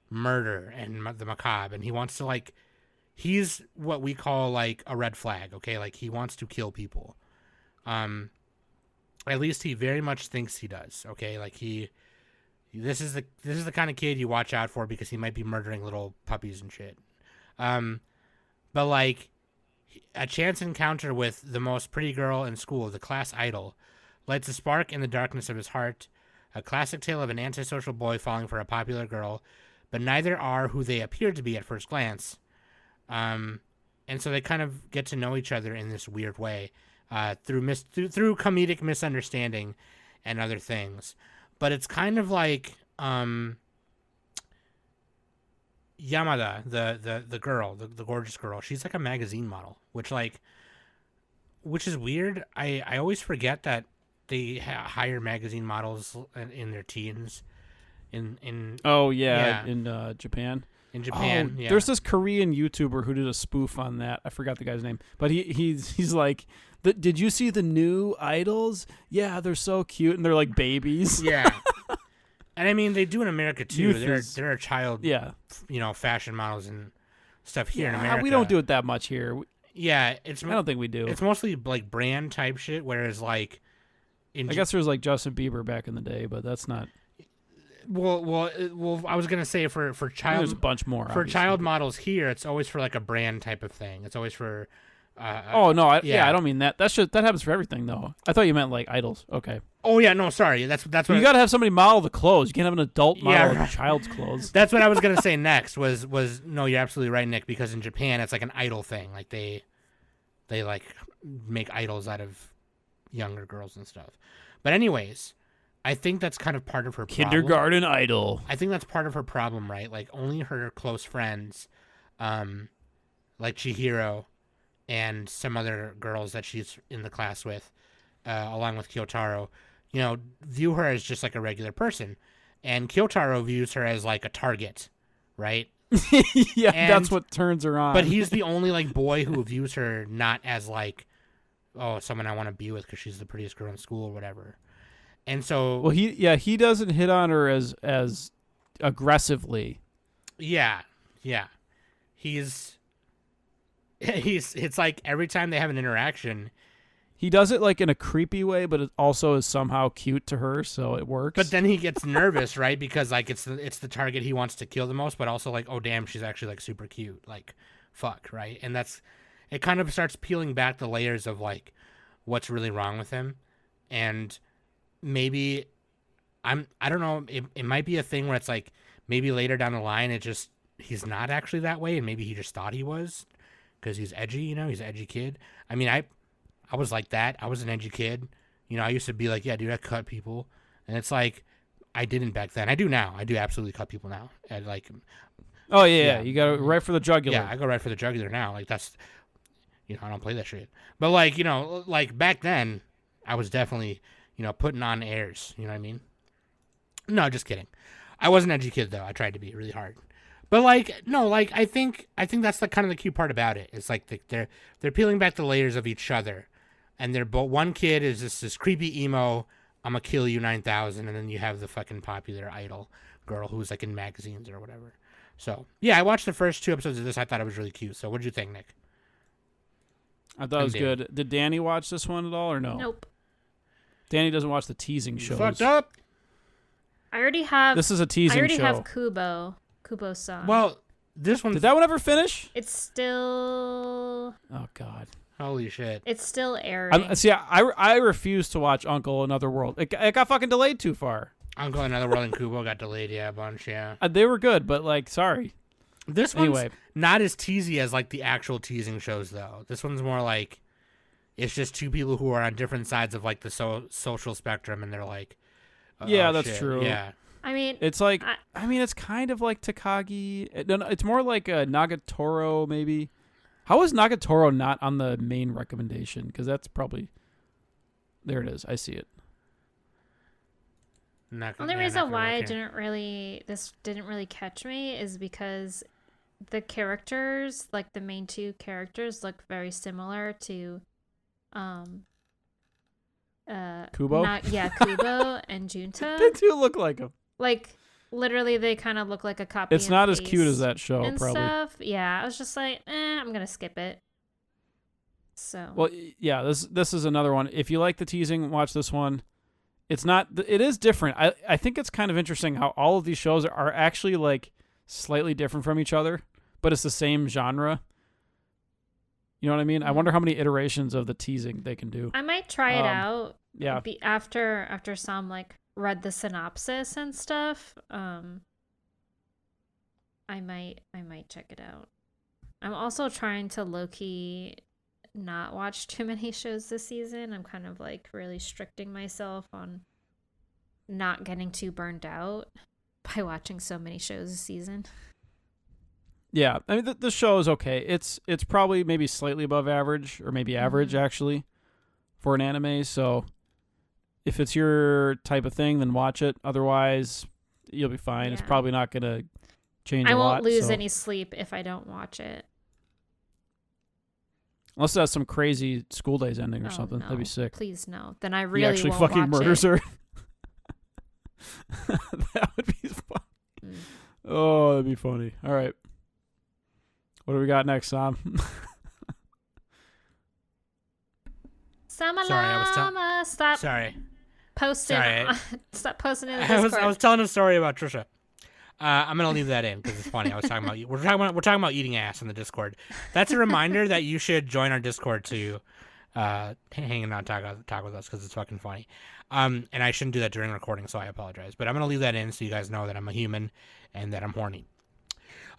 murder and the macabre, and he wants to, like, he's what we call, like, a red flag, okay? Like, he wants to kill people. At least he very much thinks he does, okay? Like, this is the kind of kid you watch out for because he might be murdering little puppies and shit. But, like, a chance encounter with the most pretty girl in school, the class idol, lights a spark in the darkness of his heart, a classic tale of an antisocial boy falling for a popular girl, but neither are who they appear to be at first glance. And so they kind of get to know each other in this weird way, through comedic misunderstanding and other things. But it's kind of like Yamada, the girl, the gorgeous girl. She's like a magazine model, which is weird. I always forget that they hire magazine models in their teens. In Japan. In Japan, yeah. There's this Korean YouTuber who did a spoof on that. I forgot the guy's name, but he's like, did you see the new idols? Yeah, they're so cute and they're like babies. Yeah. And I mean, they do in America too. There are child, Yeah. fashion models and stuff here in America. We don't do it that much here. Yeah, I don't think we do. It's mostly like brand type shit. Whereas like, I guess there was like Justin Bieber back in the day, but that's not. Well. I was gonna say for child. There's a bunch more. For child models here, it's always for like a brand type of thing. It's always for. I don't mean that. That happens for everything though. I thought you meant like idols. Okay. Oh yeah, no, sorry. That's what you got to have somebody model the clothes. You can't have an adult model of child's clothes. That's what I was gonna say next. Was no, you're absolutely right, Nick. Because in Japan, it's like an idol thing. Like they like make idols out of younger girls and stuff. But anyways, I think that's kind of part of her kindergarten idol. I think that's part of her problem, right? Like only her close friends, like Chihiro, and some other girls that she's in the class with, along with Kyotaro, view her as just like a regular person. And Kyotaro views her as like a target, right? Yeah, that's what turns her on. But he's the only like boy who views her not as like, oh, someone I want to be with because she's the prettiest girl in school or whatever. And so, well, he doesn't hit on her as aggressively. Yeah. It's like every time they have an interaction, he does it like in a creepy way, but it also is somehow cute to her, so it works. But then he gets nervous, right? Because like it's the target he wants to kill the most, but also like, oh damn, she's actually like super cute, like fuck, right? And it kind of starts peeling back the layers of like what's really wrong with him, and maybe I don't know, it might be a thing where it's like maybe later down the line he's not actually that way, and maybe he just thought he was because he's edgy, he's an edgy kid. I mean, I was like that. I was an edgy kid. I used to be like, yeah, dude, I cut people. And it's like, I didn't back then. I do now. I do absolutely cut people now. And like, oh, yeah. You go right for the jugular. Yeah, I go right for the jugular now. Like, that's, I don't play that shit. But like, like back then, I was definitely, putting on airs. You know what I mean? No, just kidding. I was an edgy kid, though. I tried to be really hard. But like, no, like, I think that's the kind of the cute part about it. It's like they're peeling back the layers of each other. And they're both, one kid is just this creepy emo, I'm gonna kill you 9,000, and then you have the fucking popular idol girl who's like in magazines or whatever. So yeah, I watched the first 2 episodes of this. I thought it was really cute. So what'd you think, Nick? I thought it was good. Did Danny watch this one at all or no? Nope. Danny doesn't watch the teasing shows. Fucked up. I already have. This is a teasing show. I already have Kubo-san. Well, this one. Did that one ever finish? It's still. Oh God. Holy shit. It's still airing. I refuse to watch Uncle Another World. It got fucking delayed too far. Uncle Another World and Kubo got delayed, yeah, a bunch, yeah. They were good, but like, sorry. This one's not as teasy as like the actual teasing shows, though. This one's more like it's just two people who are on different sides of like the social spectrum, and they're like, yeah, that's shit. true. Yeah. I mean, it's like, it's kind of like Takagi. It's more like a Nagatoro, maybe. How is Nagatoro not on the main recommendation? Because that's probably... There it is. I see it. Only reason why this didn't really catch me is because the characters, like the main 2 characters, look very similar to Kubo? Kubo and Junta. They do look like them. Like, literally, they kind of look like a copy. It's not as cute as that show, and probably. Stuff. Yeah, I was just like, I'm gonna skip it. So. Well, yeah, this is another one. If you like the teasing, watch this one. It is different. I think it's kind of interesting how all of these shows are actually like slightly different from each other, but it's the same genre. You know what I mean? I wonder how many iterations of the teasing they can do. I might try it out. Yeah. After some like read the synopsis and stuff. I might check it out. I'm also trying to low-key not watch too many shows this season. I'm kind of like really restricting myself on not getting too burned out by watching so many shows this season. Yeah, I mean the show is okay. It's probably maybe slightly above average, or maybe average actually, for an anime. So if it's your type of thing, then watch it. Otherwise, you'll be fine. Yeah. It's probably not gonna change. I won't lose any sleep if I don't watch it. Unless it has some crazy School Days ending or something. No. That'd be sick. Please no. Then I really he actually won't fucking watch murders it. her. That would be fun. Oh, that'd be funny. All right. What do we got next, Sam? Samalama, stop Sorry. posting. Sorry. Stop posting in the Discord. I was telling a story about Trisha. I'm gonna leave that in because it's funny. I was talking about we're talking about eating ass in the Discord. That's a reminder that you should join our Discord to hang out, talk with us because it's fucking funny. And I shouldn't do that during recording, so I apologize. But I'm gonna leave that in so you guys know that I'm a human and that I'm horny.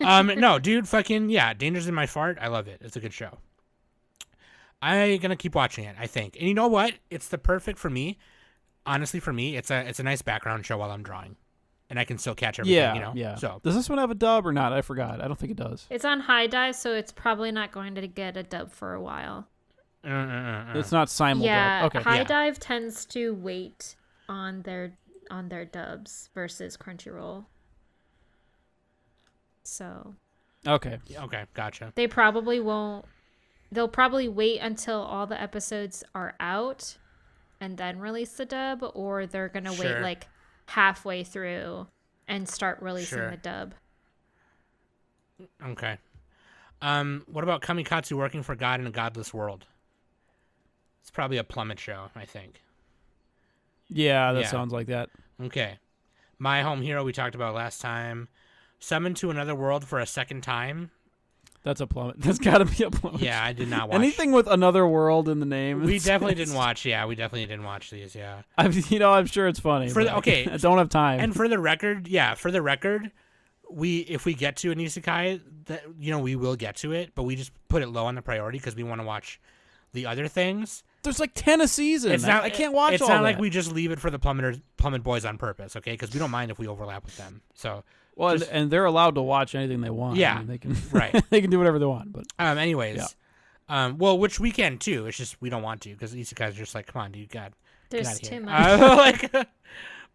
No, dude, fucking yeah, Danger's in My Fart. I love it. It's a good show. I'm gonna keep watching it, I think. And you know what? It's the perfect for me. Honestly, for me, it's a nice background show while I'm drawing, and I can still catch everything. Yeah, you know? yeah. So does this one have a dub or not? I forgot. I don't think it does. It's on High Dive, so it's probably not going to get a dub for a while. It's not simul Yeah, dub. Okay. High Dive tends to wait on their dubs versus Crunchyroll. So. Okay. Okay, gotcha. They probably won't. They'll probably wait until all the episodes are out and then release the dub, or they're gonna wait like halfway through and start releasing the dub. Okay. What about Kamikatsu Working for God in a Godless World? It's probably a plummet show, I think. Yeah, that sounds like that. Okay. My Home Hero we talked about last time. Summoned to Another World for a Second Time. That's a plummet. That's got to be a plummet. Yeah, I did not watch. Anything with another world in the name. We definitely didn't watch. Yeah, we definitely didn't watch these. Yeah. I'm sure it's funny. Okay. I don't have time. And for the record, if we get to an isekai, we will get to it, but we just put it low on the priority because we want to watch the other things. There's like 10 a season. It's not. I can't watch all It's not that. like we just leave it for the plummet boys on purpose, okay? Because we don't mind if we overlap with them. So. Well, and they're allowed to watch anything they want. Yeah, I mean, they can. Right. They can do whatever they want. But anyways, well, which we can too. It's just we don't want to because isekais are just like, come on, dude, There's too much.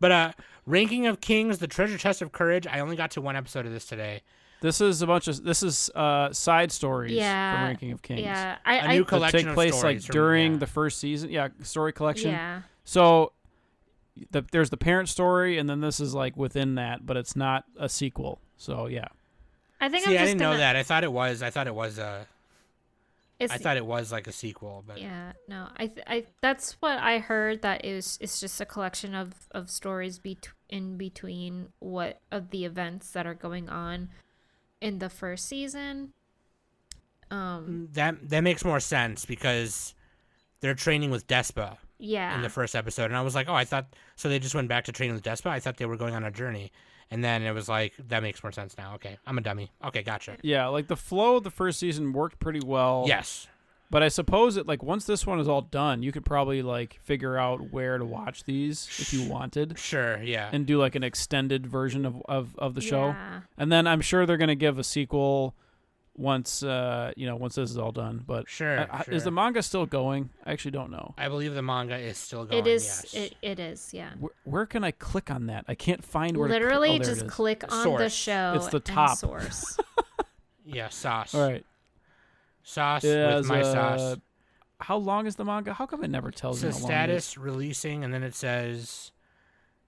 But Ranking of Kings, The Treasure Chest of Courage. I only got to one episode of this today. This is side stories from Ranking of Kings. Yeah, a new collection take place of stories like during the first season. Yeah, story collection. Yeah. So there's the parent story, and then this is like within that, but it's not a sequel. So yeah. I think I didn't know that. I thought it was like a sequel, but yeah, no. I that's what I heard. That it's just a collection of stories in between what of the events that are going on in the first season. That makes more sense because they're training with Despa. Yeah. In the first episode, and I was like, oh, I thought so. They just went back to training with Despa. I thought they were going on a journey, and then it was like that makes more sense now. Okay, I'm a dummy. Okay, gotcha. Yeah, like the flow of the first season worked pretty well. Yes. But I suppose that like once this one is all done, you could probably like figure out where to watch these if you wanted. Sure, yeah. And do like an extended version of the show. Yeah. And then I'm sure they're gonna give a sequel once once this is all done. But sure. Is the manga still going? I actually don't know. I believe the manga is still going. It is. Yes. It is. Yeah. Where can I click on that? I can't find where. Literally, to just click on Source. the show. It's the top. And source. Yeah, sauce. All right. Sauce with my sauce. How long is the manga? How come it never tells me how long status releasing, and then it says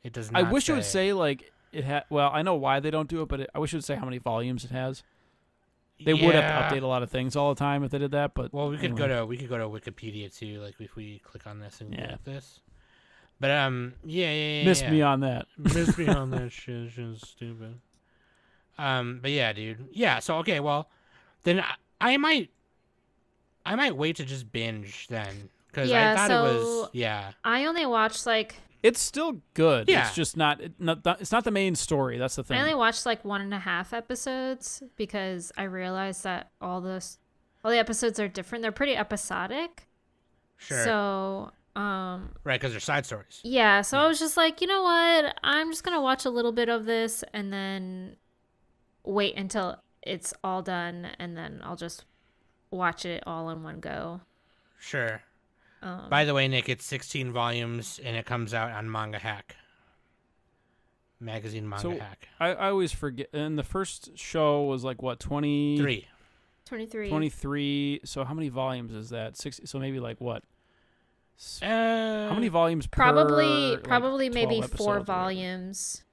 it does not. I wish it would say like it had. Well, I know why they don't do it, but I wish it would say how many volumes it has. They would have to update a lot of things all the time if they did that, but we could go to Wikipedia too, like if we click on this and go like this. But missed me on that. Missed me on that shit. Shit's stupid. But yeah, dude. Yeah. So okay, well, then I might wait to just binge then because I thought it was I only watched like. It's still good. Yeah. It's just not the main story. That's the thing. I only watched like 1.5 episodes because I realized that all the episodes are different. They're pretty episodic. Sure. So, right, because they're side stories. Yeah. So I was just like, you know what? I'm just gonna watch a little bit of this and then wait until it's all done, and then I'll just watch it all in one go. Sure. By the way, Nick, it's 16 volumes, and it comes out on Manga Hack. Magazine Manga Hack. I always forget. And the first show was like, what, 23? 23. 23. So how many volumes is that? 60. So maybe like what? How many volumes Probably per, like, maybe 12 4 episodes or volumes.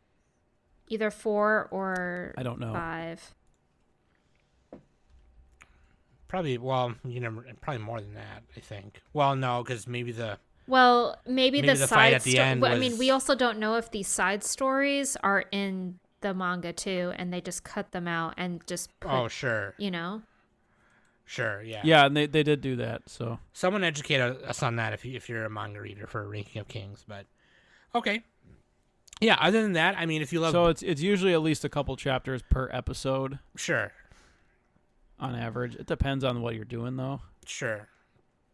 Either 4 or I don't know. 5. Probably, well, probably more than that, I think. Well, no, because maybe the the fight side at the end I mean, was- we also don't know if these side stories are in the manga too, and they just cut them out and just put, oh, sure. Sure, Yeah. Yeah, and they did do that. So Someone educate us on that if you're a manga reader for Ranking of Kings, but okay. Yeah, other than that, I mean, if you love... So it's usually at least a couple chapters per episode. Sure. On average. It depends on what you're doing, though. Sure.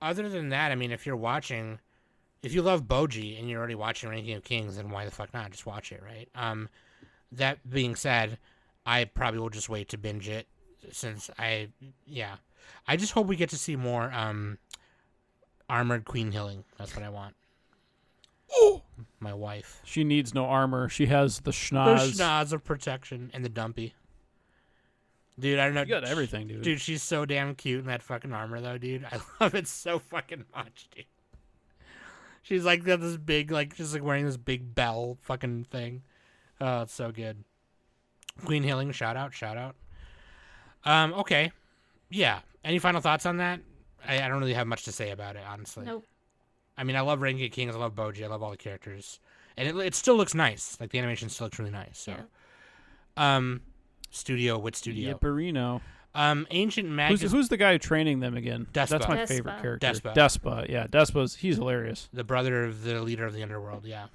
Other than that, I mean, if you love Boji and you're already watching Ranking of Kings, then why the fuck not? Just watch it, right? That being said, I probably will just wait to binge it since I just hope we get to see more armored queen healing. That's what I want. Oh, my wife. She needs no armor. She has the The schnoz. schnoz of protection and the dumpy. Dude, I don't know. You got everything, dude. Dude, she's so damn cute in that fucking armor, though, dude. I love it so fucking much, dude. She's like got this big, like, just like wearing this big bell fucking thing. Oh, it's so good. Queen healing, shout out. Okay. Yeah. Any final thoughts on that? I don't really have much to say about it, honestly. Nope. I mean, I love Ranking of Kings. I love Boji. I love all the characters. And it still looks nice. Like, the animation still looks really nice. So, Wit Studio. Yipperino. Ancient Magus... Who's the guy training them again? Despa. That's my Despa. favorite character. Despa. Despa. Yeah, he's hilarious. The brother of the leader of the underworld, yeah.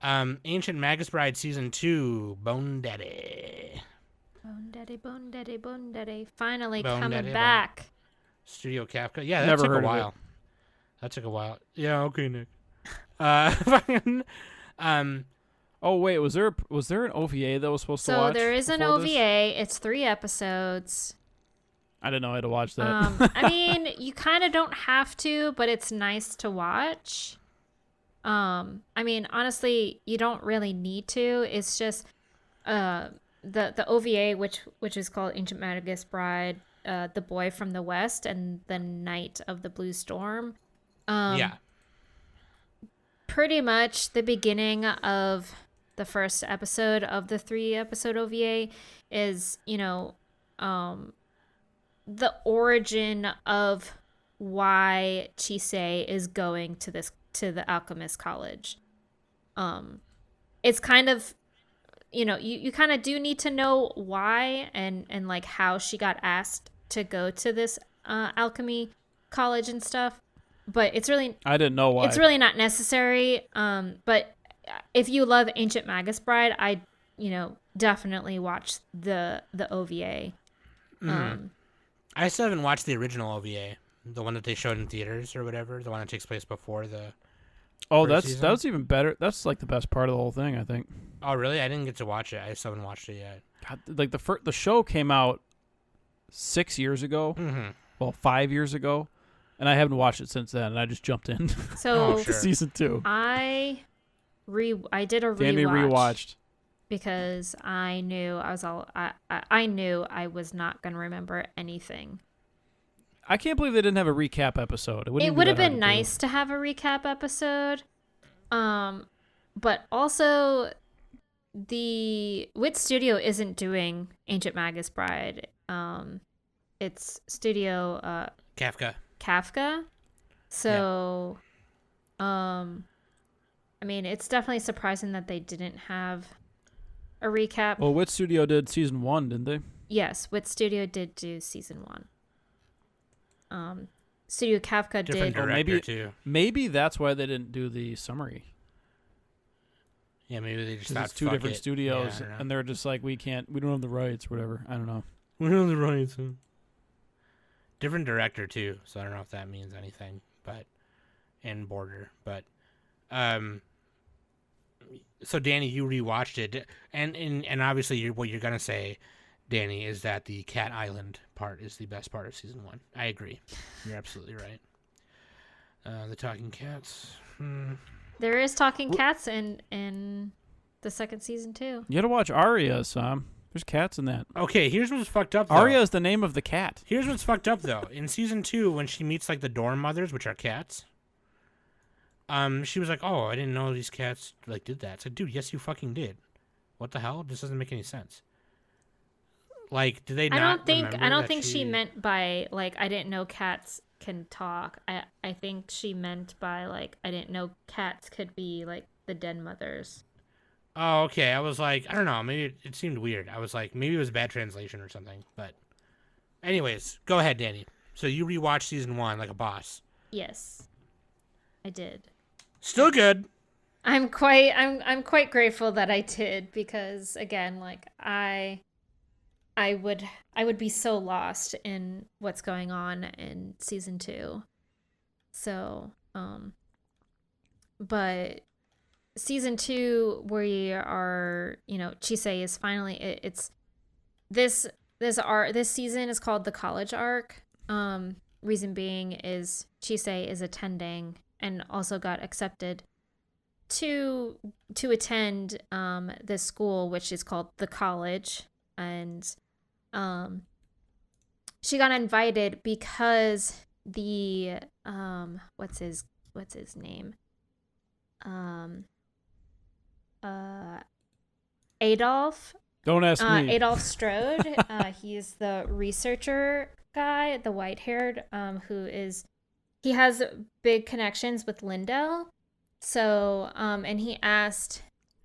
Ancient Magus Bride Season 2, Bone Daddy. Bone Daddy. Finally Bone coming Daddy, back. Studio Kafka. Yeah, that Never took heard a of it. while. That took a while. Yeah, okay, Nick. Fucking, Oh wait, was there an OVA that was supposed to watch? So there is an before OVA. this? It's 3 episodes. I didn't know I had to watch that. I mean, you kind of don't have to, but it's nice to watch. I mean, honestly, you don't really need to. It's just the OVA, which is called Ancient Magus Bride, The Boy from the West, and The Night of the Blue Storm. yeah. Pretty much the beginning of the first episode of the 3-episode OVA is, the origin of why Chisei is going to the Alchemist College. It's kind of, you kind of do need to know why and like how she got asked to go to this alchemy college and stuff. But it's really... I didn't know why. It's really not necessary. But if you love Ancient Magus Bride, I, definitely watch the OVA. I still haven't watched the original OVA, the one that they showed in theaters or whatever, the one that takes place before the... Oh, first season. that's even better. That's like the best part of the whole thing, I think. Oh, really? I didn't get to watch it. I still haven't watched it yet. God, like the show came out 6 years ago. Mm-hmm. Well, 5 years ago. And I haven't watched it since then, and I just jumped in So Oh, sure. season 2. I did a Danny rewatch rewatched. because I knew I knew I was not going to remember anything. I can't believe they didn't have a recap episode. It would have been nice to have a recap episode. But also the Wit Studio isn't doing Ancient Magus Bride. It's Studio Kafka. So I mean, it's definitely surprising that they didn't have a recap. Well, Wit Studio did season 1, didn't they? Yes, Wit Studio did do season 1. Studio Kafka Different did. director, too. Maybe that's why they didn't do the summary. Yeah, maybe they just 'Cause thought, it's two fuck different it. studios, Yeah, I don't know. and they're just like, we don't have the rights, or whatever. I don't know. We don't have the rights. Different director, too, so I don't know if that means anything, but... And border, but... So, Danny, you rewatched it, and obviously what you're going to say, Danny, is that the Cat Island part is the best part of season 1. I agree. You're absolutely right. The talking cats. There is talking cats in the second season too. You gotta watch Arya, Sam. There's cats in that. Okay, here's what's fucked up, though. Arya is the name of the cat. Here's what's fucked up, though. In season 2, when she meets, like, the dorm mothers, which are cats, she was like, "Oh, I didn't know these cats like did that." It's like, dude, yes, you fucking did. What the hell? This doesn't make any sense. Like, do they not? I don't think she meant by like I didn't know cats can talk. I think she meant by like I didn't know cats could be like the dead mothers. Oh, okay. I was like, I don't know. Maybe it seemed weird. I was like, maybe it was a bad translation or something. But, anyways, go ahead, Danny. So you rewatched season 1 like a boss. Yes, I did. Still good. I'm quite grateful that I did because again, like I would be so lost in what's going on in season 2. So, but season 2 we are, Chisei is finally it's this season is called the college arc. Reason being is Chisei is attending and also got accepted to attend this school which is called the college, and she got invited because the what's his name, Adolf. Don't ask me. Adolf Strode. He's the researcher guy, the white-haired, he has big connections with Lindell. So, and he asked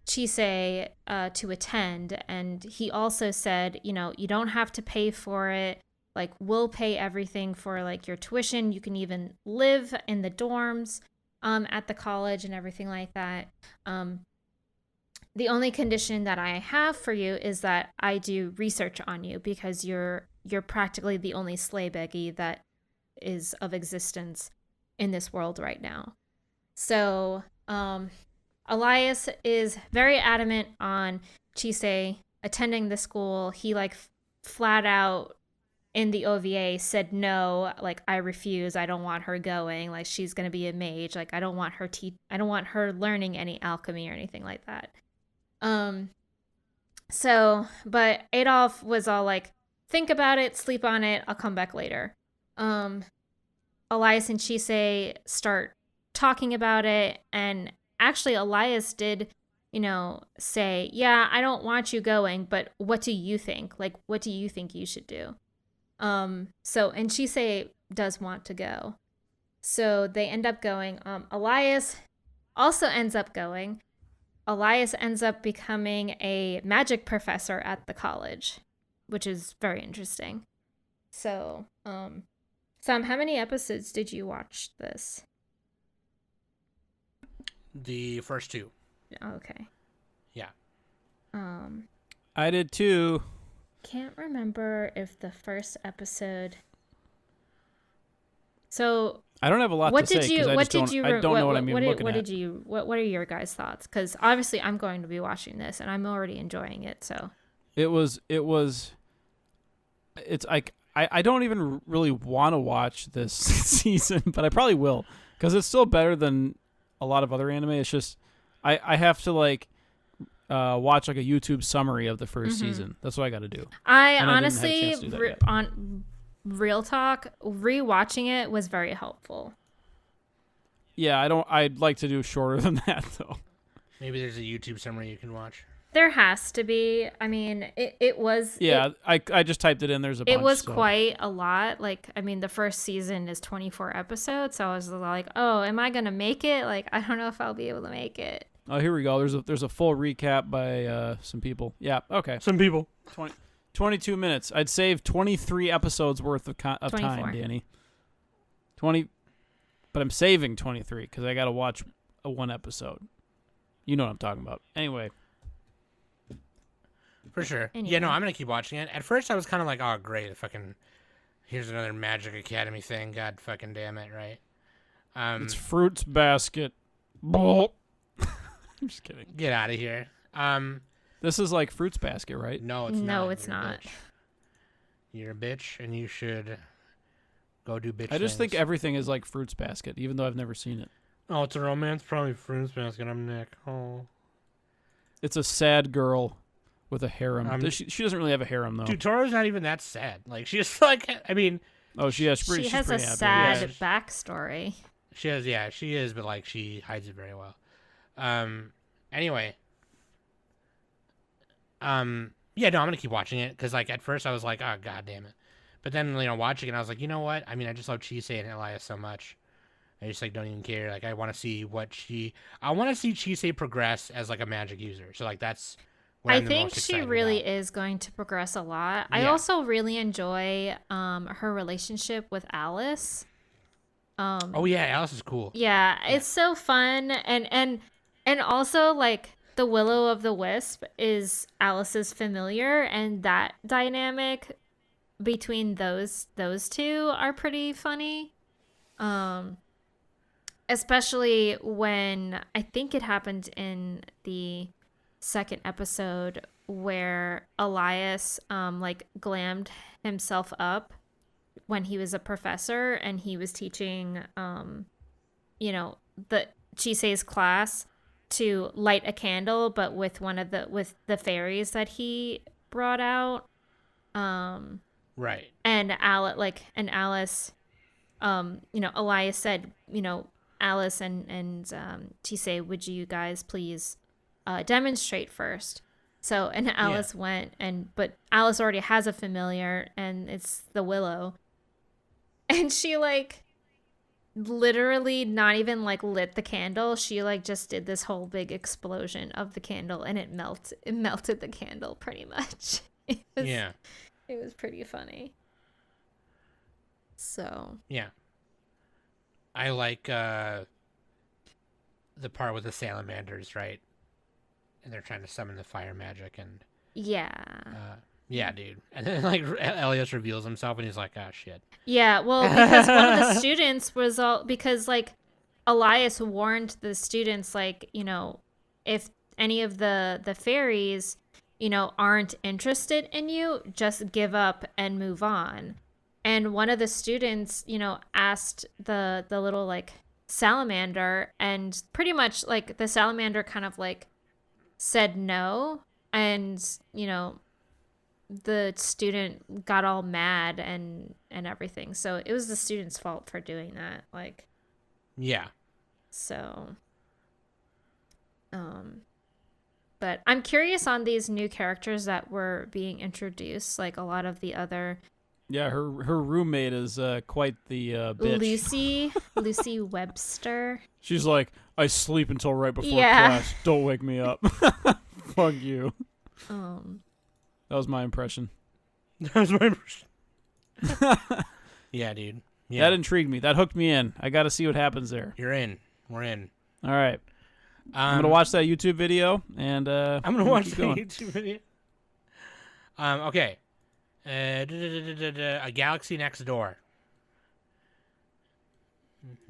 Chisei to attend, and he also said, you don't have to pay for it. Like, we'll pay everything for like your tuition. You can even live in the dorms at the college and everything like that. The only condition that I have for you is that I do research on you because you're practically the only slay beggy that is of existence in this world right now. So, Elias is very adamant on Chisei attending the school. He like flat out in the OVA said no, like I refuse. I don't want her going. Like she's going to be a mage. Like I don't want her learning any alchemy or anything like that. So, but Adolf was all like, think about it, sleep on it, I'll come back later. Elias and Chisei start talking about it, and actually Elias did, say, yeah, I don't want you going, but what do you think? Like, what do you think you should do? So, and Chisei does want to go. So they end up going. Elias also ends up going. Elias ends up becoming a magic professor at the college, which is very interesting. So, Sam, how many episodes did you watch this? The first 2. Okay. Yeah. I did too. Can't remember if the first episode. So I don't have a lot to say because I don't know what I'm looking at. What are your guys' thoughts? Because obviously I'm going to be watching this and I'm already enjoying it. So it's like I don't even really want to watch this season, but I probably will because it's still better than a lot of other anime. It's just I have to like watch like a YouTube summary of the first season. That's what I got to do. I honestly, on real talk, rewatching it was very helpful. Yeah, I'd like to do shorter than that though. Maybe there's a YouTube summary you can watch. There has to be. I mean, it was. Yeah, I just typed it in. There's a bunch. It was quite a lot. Like, I mean, the first season is 24 episodes, so I was like, oh, am I gonna make it? Like, I don't know if I'll be able to make it. Oh, here we go. There's a full recap by some people. Yeah, okay. Some people. 22 minutes. I'd save 23 episodes worth of time, Danny. 20, but I'm saving 23 because I got to watch one episode. You know what I'm talking about. Anyway. For sure. Yeah, no, I'm going to keep watching it. At first, I was kind of like, oh, great. Here's another Magic Academy thing. God fucking damn it, right? It's Fruits Basket. I'm just kidding. Get out of here. This is like Fruits Basket, right? No, it's not. No, it's not. You're a bitch, and you should go do bitch I just things. think everything is like Fruits Basket, even though I've never seen it. Oh, it's a romance? Probably Fruits Basket. I'm Nick. Oh. It's a sad girl with a harem. She doesn't really have a harem, though. Dude, Toro's not even that sad. Like, she's like, I mean... Oh, she has a pretty sad backstory. She is, yeah, she is, but like she hides it very well. Anyway. Yeah, no, I'm gonna keep watching it because like at first I was like, oh god damn it, but then watching it I was like, you know what? I mean, I just love Chisei and Elias so much. I just like don't even care. Like I want to see Chisei progress as like a magic user. So like that's what I'm the most excited she really about. is going to progress a lot. Yeah. I also really enjoy her relationship with Alice. Oh yeah, Alice is cool. Yeah, it's so fun and also like the Will of the Wisp is Alice's familiar, and that dynamic between those two are pretty funny. Especially when I think it happened in the second episode where Elias like glammed himself up when he was a professor and he was teaching the Chisei's class to light a candle, but with with the fairies that he brought out. Right. And Alice, Elias said, Alice and Chisei, would you guys please demonstrate first? So, and Alice went, but Alice already has a familiar, and it's the Willow. And she literally not even lit the candle. She just did this whole big explosion of the candle, and it melted the candle pretty much. It was pretty funny. So yeah, I like the part with the salamanders, right? And they're trying to summon the fire magic, and yeah, dude. And then Elias reveals himself, and he's like, "Oh shit." Yeah, well, because one of the students was because Elias warned the students if any of the fairies aren't interested in you, just give up and move on. And one of the students asked the little salamander, and pretty much the salamander kind of said no, and the student got all mad and everything. So it was the student's fault for doing that. Yeah. So but I'm curious on these new characters that were being introduced, a lot of the other. Yeah, her roommate is quite the bitch. Lucy Webster. She's like, I sleep until right before class. Don't wake me up. Fuck you. That was my impression. Yeah, dude. Yeah. That intrigued me. That hooked me in. I got to see what happens there. You're in. We're in. All right. I'm gonna watch that YouTube video, and I'm gonna watch the YouTube video. Okay. A Galaxy Next Door.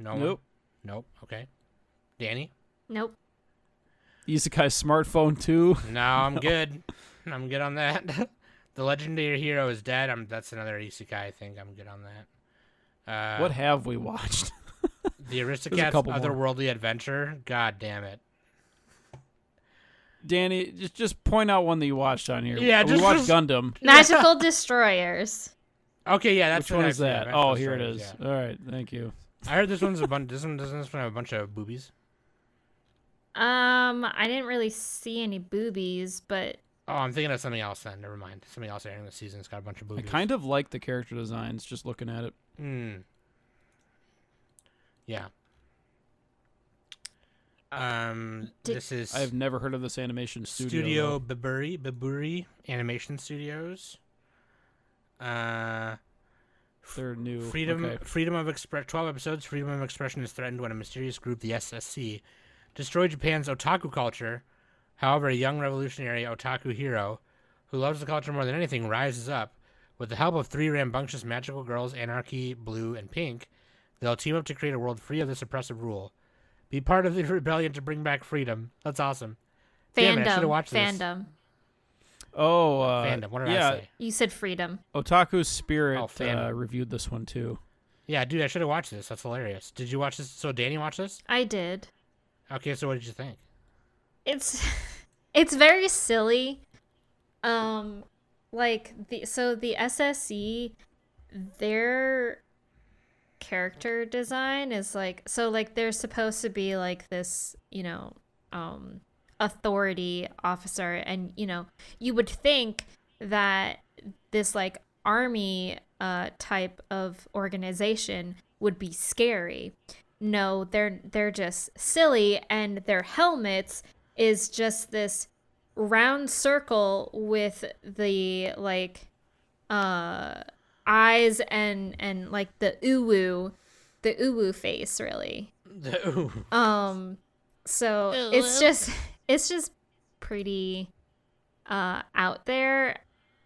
Nope. Nope. Okay. Danny? Nope. Isekai Smartphone 2. No, I'm good. I'm good on that. The Legendary Hero is Dead. That's another isekai. I think I'm good on that. What have we watched? The Aristocats Otherworldly Adventure. God damn it. Danny, just point out one that you watched on here. Yeah, we watched Gundam. Magical Destroyers. Okay, yeah, that's which one is that? Oh, here it is. Yeah. All right, thank you. I heard this one's a bunch. Doesn't this one have a bunch of boobies? I didn't really see any boobies, but. Oh, I'm thinking of something else then. Never mind. Something else airing this season's got a bunch of boobies. I kind of like the character designs just looking at it. Yeah. This is. I have never heard of this animation studio. Baburi Animation Studios. They're new. Freedom of expression. 12 episodes. Freedom of expression is threatened when a mysterious group, the SSC, destroy Japan's otaku culture. However, a young revolutionary otaku hero who loves the culture more than anything rises up. With the help of 3 rambunctious magical girls, Anarchy, Blue, and Pink, they'll team up to create a world free of this oppressive rule. Be part of the rebellion to bring back freedom. That's awesome. Damn it, I should have watched this. Fandom. Oh, fandom. What did I say? You said freedom. Otaku Spirit reviewed this one too. Yeah, dude, I should have watched this. That's hilarious. Did you watch this? So Danny watched this? I did. Okay, so what did you think? It's very silly. The SSC, their character design is like, so like they're supposed to be like this, authority officer, and you would think that this like army type of organization would be scary. No, they're just silly, and their helmets is just this round circle with the like eyes and like the uwu face, really. So it's just pretty out there.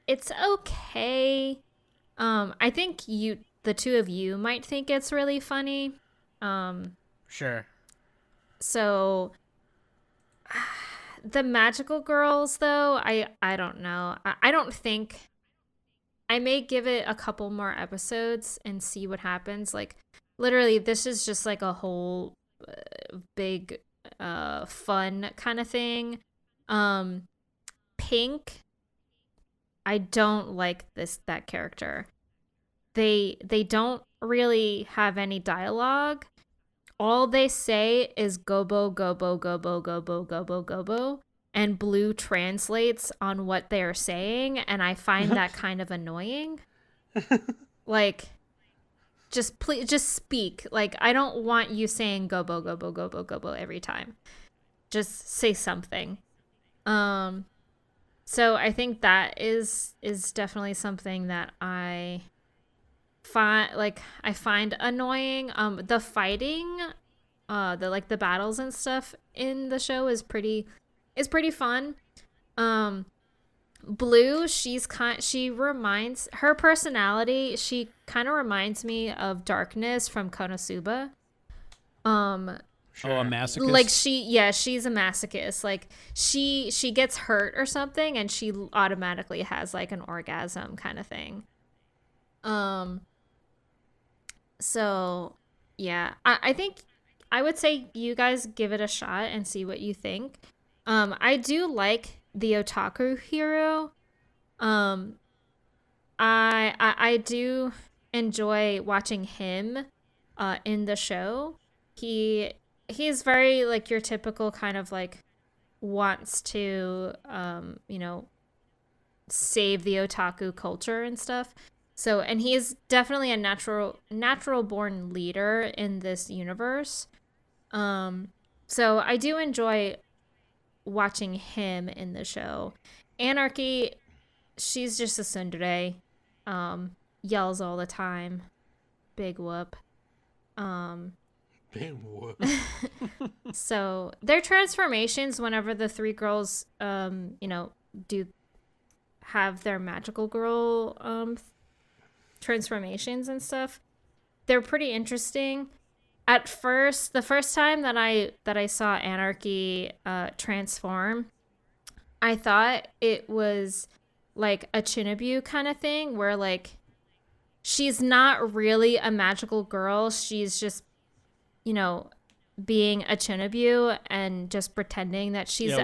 It's okay. I think the two of you might think it's really funny. Sure. So the magical girls, though, I don't know. I don't think, I may give it a couple more episodes and see what happens. Like, literally, this is just like a whole big fun kind of thing. Pink, I don't like that character. They don't really have any dialogue. All they say is gobo, gobo, gobo, gobo, gobo, gobo, and Blue translates on what they're saying, and I find that kind of annoying. Like, just speak. Like, I don't want you saying gobo, gobo, gobo, gobo every time. Just say something. So I think that is definitely something that I find annoying. The fighting, the battles and stuff in the show is pretty fun. Blue, her personality, she kind of reminds me of Darkness from Konosuba. Sure. Oh, a masochist. Like she's a masochist. Like she gets hurt or something and she automatically has like an orgasm kind of thing. So yeah, I think I would say you guys give it a shot and see what you think. I do like the otaku hero. I do enjoy watching him in the show. He's very like your typical kind of like wants to save the otaku culture and stuff. So, and he's definitely a natural born leader in this universe. So I do enjoy watching him in the show. Anarchy, she's just a tsundere. Yells all the time. Big whoop. Big whoop. So their transformations, whenever the three girls do have their magical girl transformations and stuff, they're pretty interesting. At first, the first time that I saw Anarchy transform, I thought it was like a Chinobu kind of thing, where like she's not really a magical girl, she's just being a Chinobu and just pretending that she's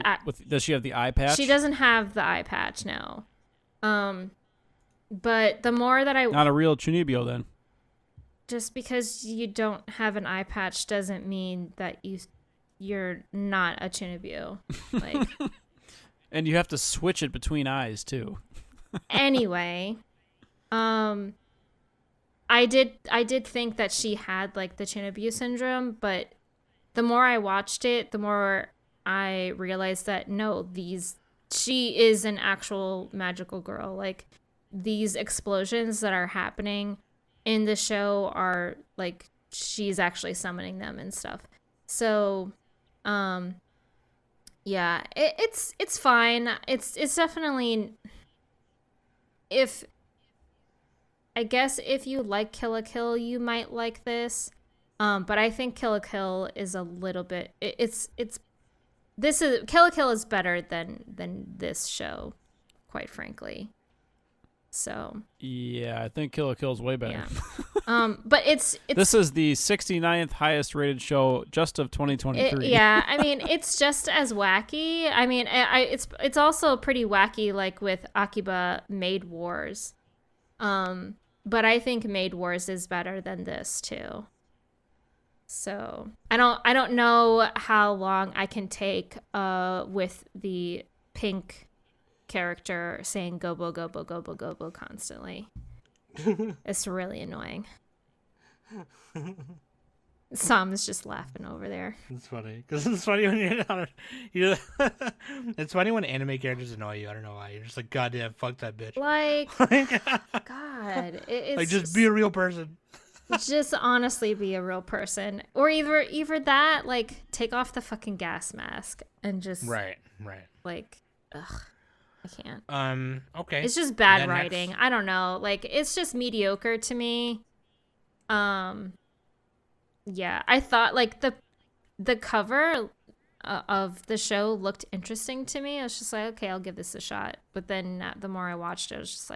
does she have the eye patch? She doesn't have the eye patch, no. But the more that not a real Chunibyo then. Just because you don't have an eye patch doesn't mean that you're not a Chunibyo. Like, and you have to switch it between eyes too. Anyway, I did think that she had like the Chunibyo syndrome, but the more I watched it, the more I realized that no, she is an actual magical girl. Like, these explosions that are happening in the show are like she's actually summoning them and stuff. So yeah, it's fine. It's definitely, if you like Kill la Kill, you might like this. But I think Kill la Kill is a little bit, Kill la Kill is better than this show, quite frankly. So yeah, I think Kill la Kill is way better. Yeah. But it's this is the 69th highest rated show just of 2023. Yeah, I mean, it's just as wacky. I mean, it's also pretty wacky, like with Akiba Maid Wars. But I think Maid Wars is better than this too. So I don't know how long I can take with the pink character saying gobo gobo gobo gobo constantly. It's really annoying. Sam's just laughing over there. It's funny because it's funny when you're it's funny when anime characters annoy you. I don't know why. You're just like, goddamn, fuck that bitch. Like, God, it's like just be a real person. Just honestly be a real person, or either that, like, take off the fucking gas mask and just right. Like, ugh, I can't. Okay. It's just bad writing. I don't know. Like, it's just mediocre to me. Yeah, I thought like the cover of the show looked interesting to me. I was just like, okay, I'll give this a shot. But then the more I watched it, I was just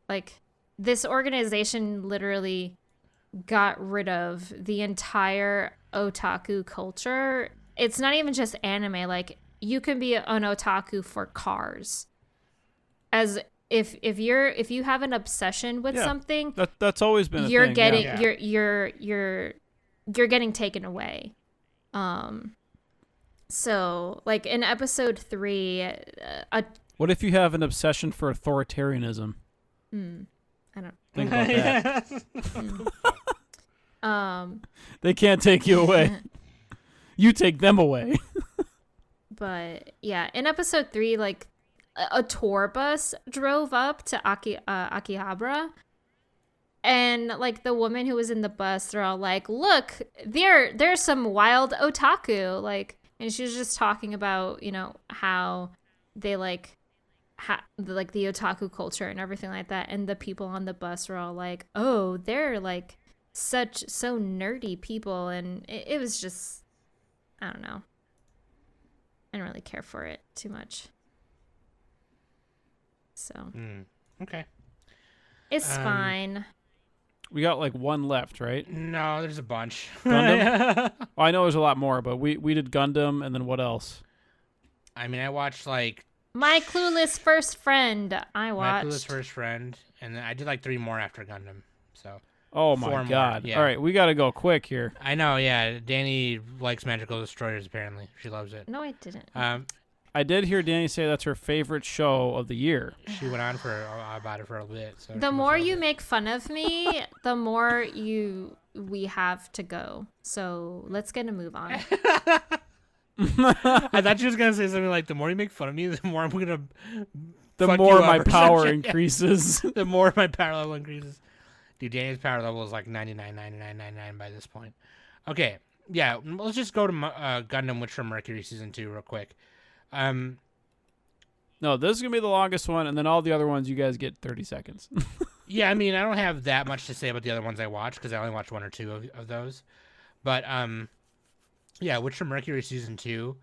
like this organization literally got rid of the entire otaku culture. It's not even just anime. Like, you can be an otaku for cars. As if you have an obsession with something, that's always been you're a thing, getting you're getting taken away. So like in episode 3, what if you have an obsession for authoritarianism? I don't think about that. They can't take you away. You take them away. But yeah, in episode 3, like, a tour bus drove up to Akihabara, and like the woman who was in the bus, they're all like, look, there's some wild otaku, like, and she was just talking about, you know, how they like the otaku culture and everything like that, and the people on the bus were all like, oh, they're like so nerdy people, and it was just, I don't know, I didn't really care for it too much. So okay, it's fine. We got like one left, right? No, there's a bunch. Gundam. I know there's a lot more, but we did Gundam, and then what else? I mean, I watched like My Clueless First Friend. I watched My Clueless First Friend, and then I did like 3 more after Gundam. So. Oh my God! Yeah. All right, we got to go quick here. I know. Yeah, Danny likes Magical Destroyers. Apparently, she loves it. No, I didn't. I did hear Danny say that's her favorite show of the year. She went on about it for a bit. So the more you make fun of me, the more we have to go. So let's get a move on. I thought she was gonna say something like, "The more you make fun of me, the more I'm gonna." The more my power increases. The more my power level increases. Dude, Danny's power level is like 99.9999 by this point. Okay, yeah, let's just go to Gundam Witch from Mercury Season 2 real quick. No, this is going to be the longest one, and then all the other ones you guys get 30 seconds. Yeah, I mean, I don't have that much to say about the other ones I watched because I only watched 1 or 2 of those. But, yeah, Witch from Mercury Season 2,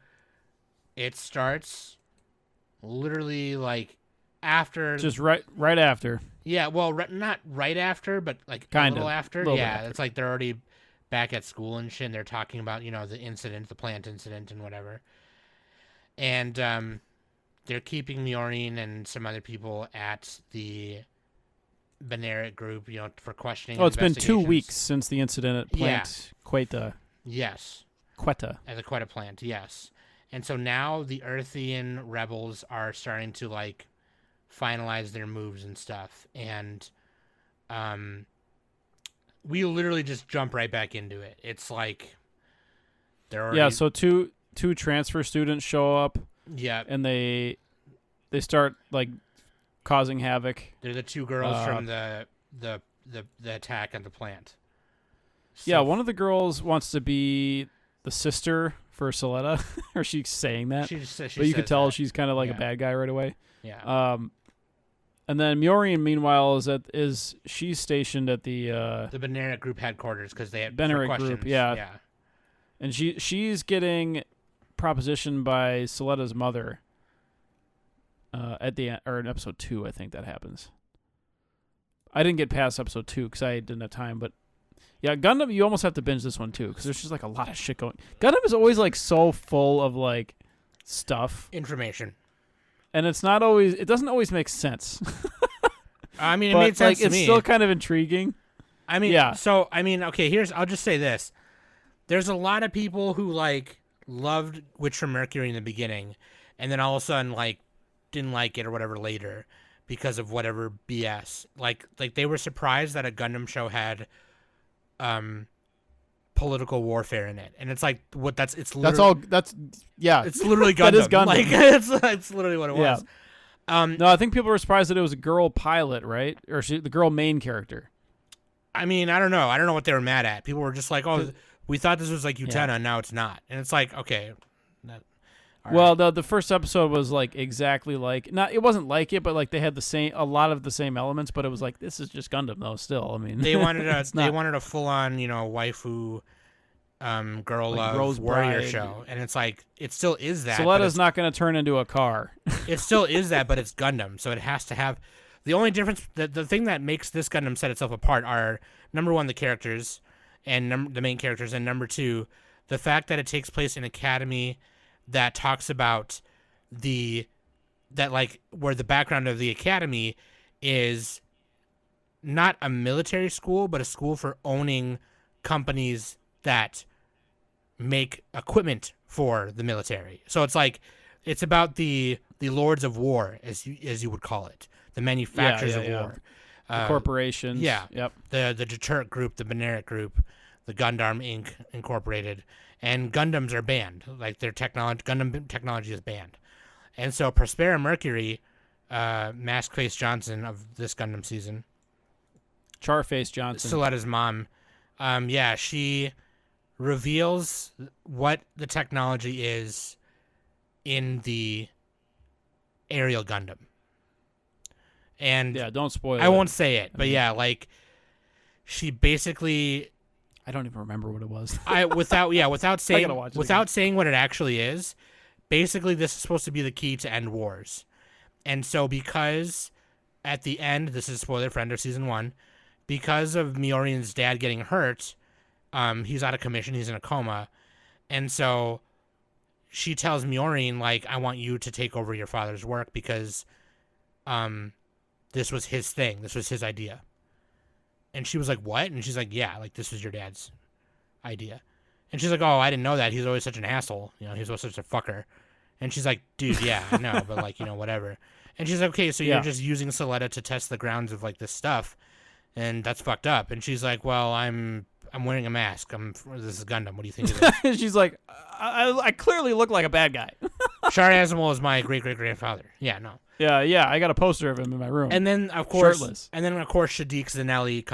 it starts literally, like, after... Just right after. Yeah, well, not right after, but, like, kind a little of after. Little yeah, after. It's like they're already back at school and shit, and they're talking about, you know, the incident, the plant incident and whatever. And, they're keeping Mjolnir and some other people at the Benerit group, you know, for questioning. Oh, it's been 2 weeks since the incident at Plant Queta. Yes. Queta. At the Queta plant, yes. And so now the Earthian rebels are starting to, like, finalize their moves and stuff. And we literally just jump right back into it. It's like they're already... Yeah, so two transfer students show up. Yeah. And they start like causing havoc. They're the 2 girls from the attack at the plant. So, yeah, one of the girls wants to be the sister for Soletta, or she's saying that. But you could tell she's kind of like a bad guy right away. Yeah. And then Mjolnir, meanwhile, she's stationed at the Benerit group headquarters because they had Benerit group, yeah. And she's getting propositioned by Soletta's mother at the end, or in episode 2, I think that happens. I didn't get past episode 2 because I didn't have time, but yeah, Gundam, you almost have to binge this one too because there's just like a lot of shit going. Gundam is always like so full of like stuff, information, and it doesn't always make sense. I mean, it but made sense to it's me. still kind of intriguing. I mean, yeah. So I mean, okay. I'll just say this: there's a lot of people who like loved Witch from Mercury in the beginning, and then all of a sudden like didn't like it or whatever later because of whatever BS. Like they were surprised that a Gundam show had political warfare in it, and it's like it's literally, it's literally Gundam. That is Gundam. Like it's literally what it was. No, I think people were surprised that it was a girl pilot, right? Or the girl main character. I mean, I don't know. I don't know what they were mad at. People were just like, "Oh, we thought this was like Utena, and now it's not." And it's like, okay. Well, the first episode was like exactly like it wasn't like it, but like they had a lot of the same elements, but it was like this is just Gundam though. Still, I mean, they wanted a full on waifu, girl like love Rose warrior Bride. show, and it's like it still is that. Soletta's not going to turn into a car. It still is that, but it's Gundam, so it has to have. The only difference, the thing that makes this Gundam set itself apart are, number one, the characters, and the main characters, and number two, the fact that it takes place in an academy that talks about where the background of the academy is not a military school, but a school for owning companies that make equipment for the military. So it's like, it's about the lords of war, as you would call it. The manufacturers of war. The corporations. Yeah. Yep. The Deterrent Group, the Beneric Group, the Gundam Inc. Incorporated. And Gundams are banned. Like Gundam technology is banned. And so Prospera Mercury, Maskface Johnson of this Gundam season. Charface Johnson. Soletta's mom. She reveals what the technology is in the aerial Gundam. And don't spoil it. I won't say it, but like she basically, I don't even remember what it was. without saying what it actually is, basically this is supposed to be the key to end wars. And so because at the end, this is spoiler for end of season 1, because of Miorian's dad getting hurt, he's out of commission, he's in a coma. And so she tells Miorian, like, I want you to take over your father's work because this was his thing. This was his idea. And she was like, what? And she's like, yeah, like, this was your dad's idea. And she's like, oh, I didn't know that. He's always such an asshole. You know, he's always such a fucker. And she's like, dude, yeah, I know, but, like, whatever. And she's like, okay, so you're just using Soletta to test the grounds of, like, this stuff. And that's fucked up. And she's like, well, I'm wearing a mask. This is Gundam. What do you think of it? She's like, I clearly look like a bad guy. Shar Asimov is my great-great-grandfather. Yeah, no. Yeah, I got a poster of him in my room. And then, of course, shirtless. Shadiq Zanelli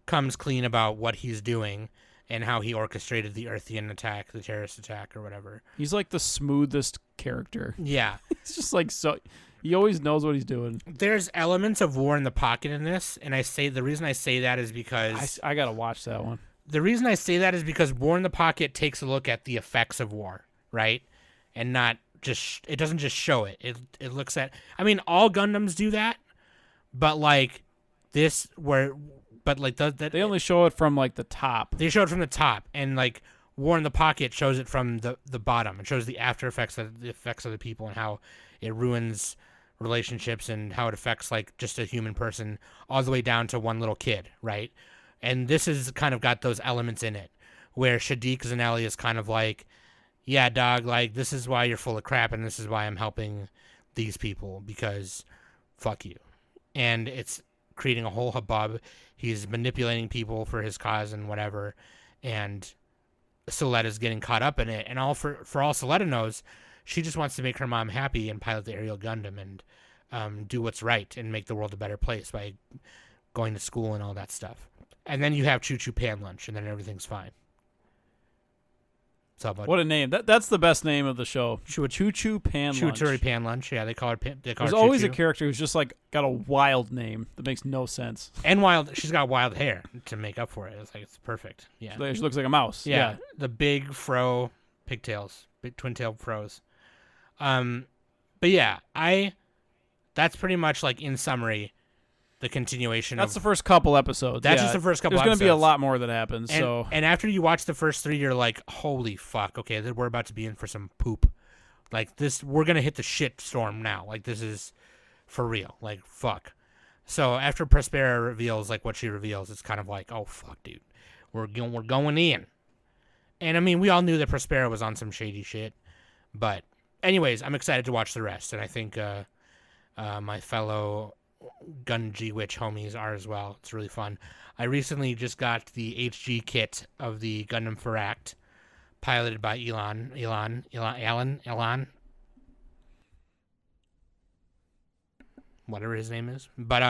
comes clean about what he's doing and how he orchestrated the Earthian attack, the terrorist attack, or whatever. He's like the smoothest character. Yeah. It's just like he always knows what he's doing. There's elements of War in the Pocket in this, and the reason I say that is because I gotta watch that one. The reason I say that is because War in the Pocket takes a look at the effects of war, right? And not just, it doesn't just show it. It looks at, I mean, all Gundams do that, but like this they only show it from like the top. They show it from the top, and like War in the Pocket shows it from the bottom. It shows the after effects of the people and how it ruins relationships and how it affects like just a human person all the way down to one little kid, right? And this has kind of got those elements in it where Shadiq Zanelli is kind of like, yeah, dog, like this is why you're full of crap and this is why I'm helping these people because fuck you. And it's creating a whole hubbub. He's manipulating people for his cause and whatever. And Soletta's getting caught up in it. And all for all Soletta knows, she just wants to make her mom happy and pilot the aerial Gundam and do what's right and make the world a better place by going to school and all that stuff. And then you have Choo Choo Pan Lunch, and then everything's fine. So, what a name! That's the best name of the show. Choo Choo Pan Lunch. Choo Pan Lunch. Yeah, they call her. There's always a character who's just like got a wild name that makes no sense. And wild. She's got wild hair to make up for it. It's perfect. Yeah. She looks like a mouse. Yeah. The big fro pigtails, big twin-tailed fros. But yeah, that's pretty much like in summary the continuation. That's the first couple episodes. That's just the first couple. There's going to be a lot more that happens. And after you watch the first 3, you're like, holy fuck! Okay, we're about to be in for some poop. Like this, we're gonna hit the shit storm now. Like this is for real. Like fuck. So after Prospera reveals like what she reveals, it's kind of like, oh fuck, dude, we're going in. And I mean, we all knew that Prospera was on some shady shit, but anyways, I'm excited to watch the rest, and I think my fellow Gunji Witch homies are as well. It's really fun. I recently just got the HG kit of the Gundam Faract, piloted by Elon, whatever his name is. But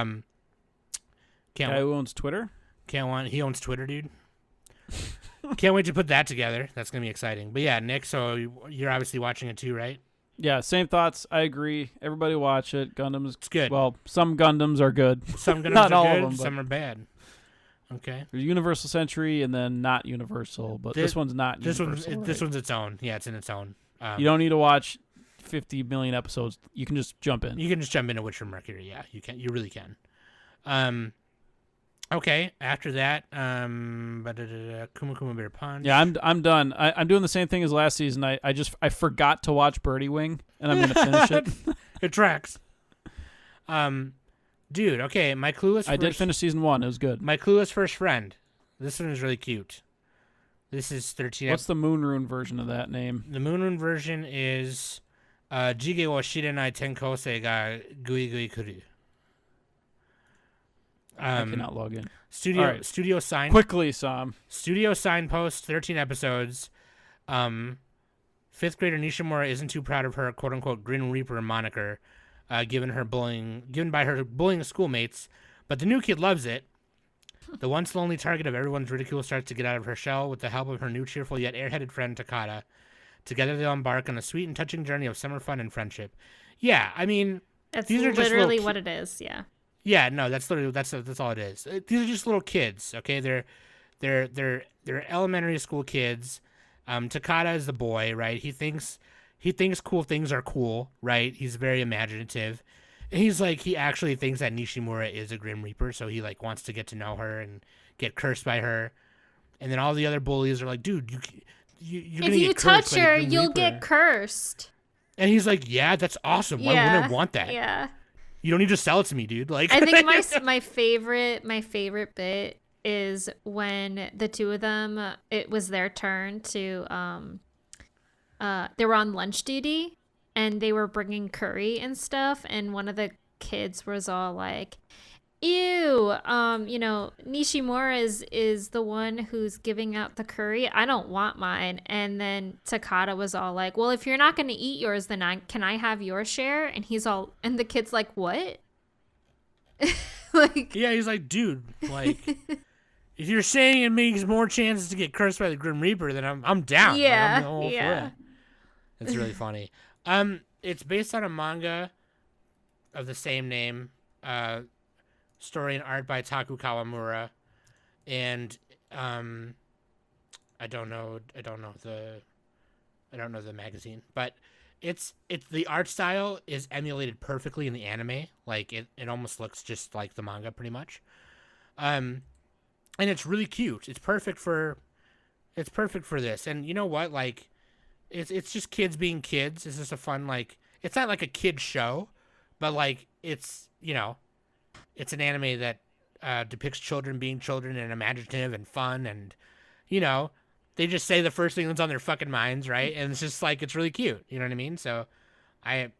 Guy who owns Twitter? He owns Twitter, dude. Can't wait to put that together. That's gonna be exciting. But yeah, Nick, so you're obviously watching it too, right? Yeah, same thoughts. I agree. Everybody watch it. Gundams. It's good. Well, some Gundams are good. Some Gundams Not are all good, of them, some are bad. Okay. There's Universal Century and then not Universal, but this one's not Universal. This one's its own. Yeah, it's in its own. You don't need to watch 50 million episodes. You can just jump in. You can just jump into Witcher Mercury. Yeah, you can. You really can. Okay. After that, Kuma Kuma Bear Punch. Yeah, I'm done. I'm doing the same thing as last season. I forgot to watch Birdie Wing, and I'm gonna finish it. It tracks. Dude, okay, my Clueless. I did finish season 1. It was good. My Clueless First Friend. This one is really cute. This is 13. What's the Moon Rune version of that name? The Moon Rune version is Jige wo shirenai tenkosei ga gui gui kuru. I cannot log in. Studio sign. Quickly, Sam. Studio signpost, 13 episodes. Fifth grader Nishimura isn't too proud of her quote unquote Grim Reaper moniker, given by her bullying schoolmates, but the new kid loves it. The once lonely target of everyone's ridicule starts to get out of her shell with the help of her new cheerful yet airheaded friend Takada. Together they'll embark on a sweet and touching journey of summer fun and friendship. Yeah, I mean, that's these are literally just what it is. Yeah. Yeah, no, that's literally that's all it is. These are just little kids, okay? They're elementary school kids. Takada is the boy, right? He thinks cool things are cool, right? He's very imaginative. And he actually thinks that Nishimura is a Grim Reaper, so he like wants to get to know her and get cursed by her. And then all the other bullies are like, dude, you're if you touch her, you'll get cursed. And he's like, yeah, that's awesome. Why wouldn't I want that? Yeah. You don't need to sell it to me, dude. Like, I think my favorite bit is when the two of them, it was their turn to they were on lunch duty and they were bringing curry and stuff, and one of the kids was all like, ew, Nishimura is the one who's giving out the curry. I don't want mine. And then Takada was all like, well, if you're not going to eat yours, then can I have your share? And and the kid's like, what? Like, yeah, he's like, dude, like, if you're saying it makes more chances to get cursed by the Grim Reaper, then I'm down. Yeah, like, I'm all for it. It's really funny. It's based on a manga of the same name. Story and art by Taku Kawamura, and I don't know the magazine, but it's the art style is emulated perfectly in the anime. Like it almost looks just like the manga pretty much. And it's really cute. It's perfect for this. And you know what? Like it's just kids being kids. It's just a fun, like, it's not like a kid show, but like it's an anime that depicts children being children and imaginative and fun, and they just say the first thing that's on their fucking minds, right? And it's just like, it's really cute. You know what I mean? So I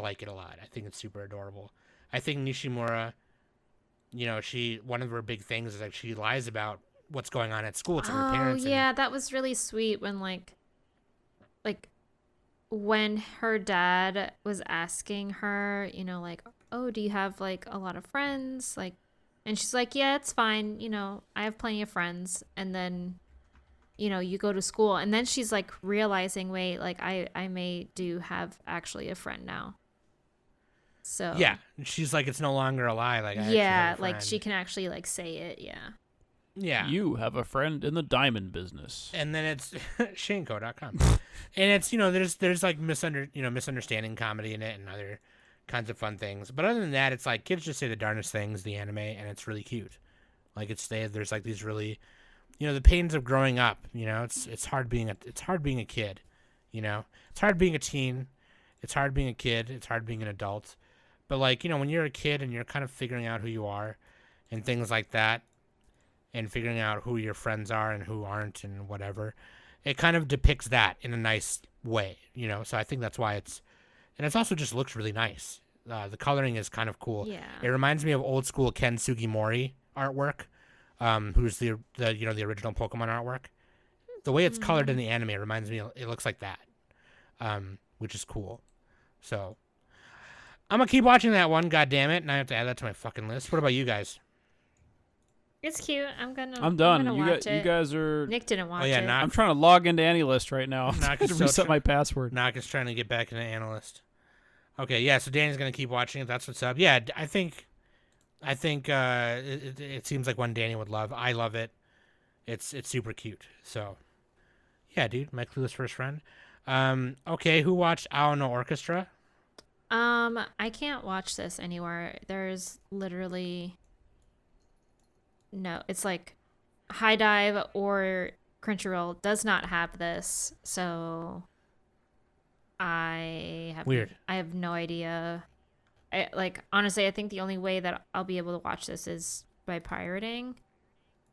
like it a lot. I think it's super adorable. I think Nishimura, one of her big things is like she lies about what's going on at school to her parents. Oh yeah, that was really sweet when like when her dad was asking her, like, oh, do you have like a lot of friends? Like, and she's like, yeah, it's fine. I have plenty of friends. And then, you go to school, and then she's like realizing, wait, like I may do have actually a friend now. So yeah, she's like, it's no longer a lie. Like, like she can actually like say it. Yeah. Yeah. You have a friend in the diamond business. And then it's shanko.com. And it's, there's like misunderstanding comedy in it and other kinds of fun things. But other than that, it's like kids just say the darndest things, the anime, and it's really cute. Like there's like these really, the pains of growing up, it's hard being a kid, it's hard being a teen, it's hard being a kid, it's hard being an adult. But like, you know, when you're a kid and you're kind of figuring out who you are and things like that, and figuring out who your friends are and who aren't and whatever, it kind of depicts that in a nice way, you know? So I think that's why it's also just looks really nice. The coloring is kind of cool. Yeah. It reminds me of old school Ken Sugimori artwork, who's the original Pokemon artwork. The way it's colored in the anime reminds me, it looks like that, which is cool. So I'm gonna keep watching that one, god damn it, and I have to add that to my fucking list. What about you guys? It's cute. I'm done. gonna You watch it. You guys are. Nick didn't watch Oh yeah, it. Knock. I'm trying to log into AnyList right now. Knock to is so reset my password. Knock is trying to get back into Analyst. Okay, yeah. So Danny's gonna keep watching it. That's what's up. Yeah, I think it seems like one Danny would love. I love it. It's super cute. So yeah, dude, my Clueless First Friend. Okay, who watched Ao no Orchestra? I can't watch this anywhere. There's literally no. It's like High Dive or Crunchyroll does not have this, so I have no idea. Honestly, I think the only way that I'll be able to watch this is by pirating.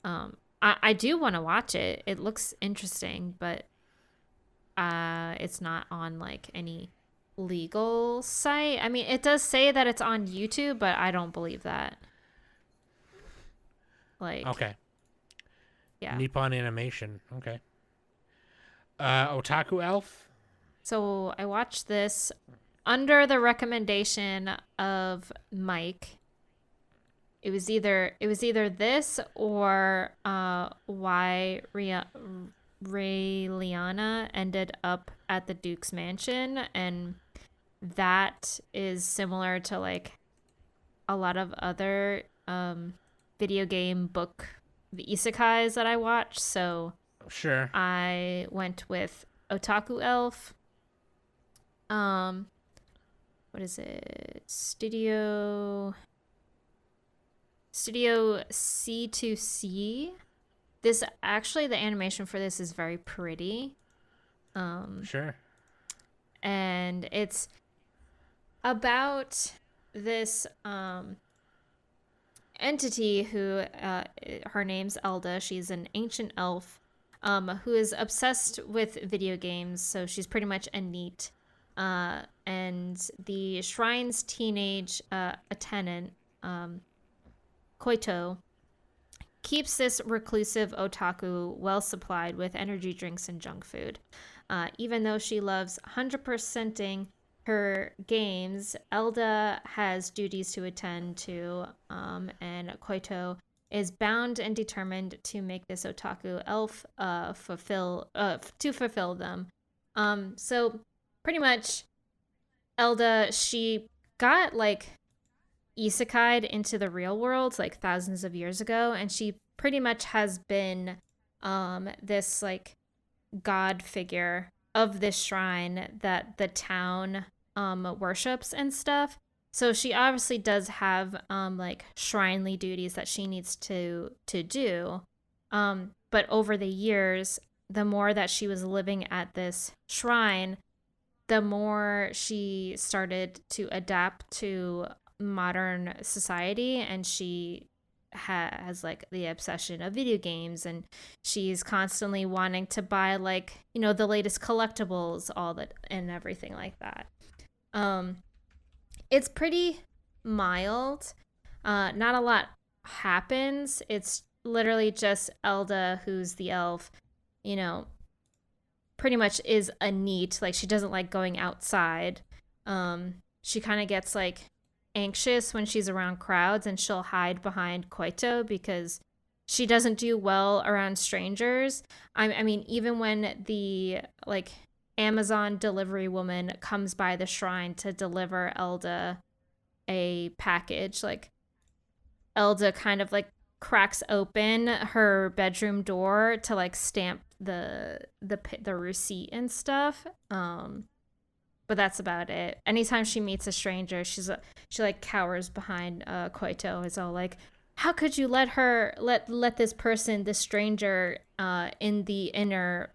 I do want to watch it. It looks interesting, but it's not on like any legal site. I mean, it does say that it's on YouTube, but I don't believe that. Like, okay, yeah. Nippon Animation. Okay. Otaku Elf. So I watched this under the recommendation of Mike. It was either this or why Raeliana ended up at the Duke's mansion, and that is similar to like a lot of other video game book isekais that I watch. So Sure. I went with Otaku Elf. What is it? Studio C2C. This actually, the animation for this is very pretty. Sure. And it's about this entity who her name's Elda. She's an ancient elf who is obsessed with video games, so she's pretty much a NEET. And the shrine's teenage attendant, Koito, keeps this reclusive otaku well supplied with energy drinks and junk food. Even though she loves 100%ing her games, Elda has duties to attend to, and Koito is bound and determined to make this otaku elf fulfill them. So pretty much, Elda, she got like isekai'd into the real world like thousands of years ago, and she pretty much has been this like god figure of this shrine that the town worships and stuff. So she obviously does have like shrinely duties that she needs to do. But over the years, the more that she was living at this shrine, the more she started to adapt to modern society, and she has like the obsession of video games, and she's constantly wanting to buy like, you know, the latest collectibles, all that and everything like that. It's pretty mild. Not a lot happens. It's literally just Elda, who's the elf, you know, pretty much is a NEET. Like, she doesn't like going outside. She kind of gets like anxious when she's around crowds, and she'll hide behind Koito because she doesn't do well around strangers. I mean, even when the like Amazon delivery woman comes by the shrine to deliver Elda a package, like Elda kind of like cracks open her bedroom door to like stamp the receipt and stuff. But that's about it. Anytime she meets a stranger, she like cowers behind Koito. Is all like, how could you let this person, this stranger, in the inner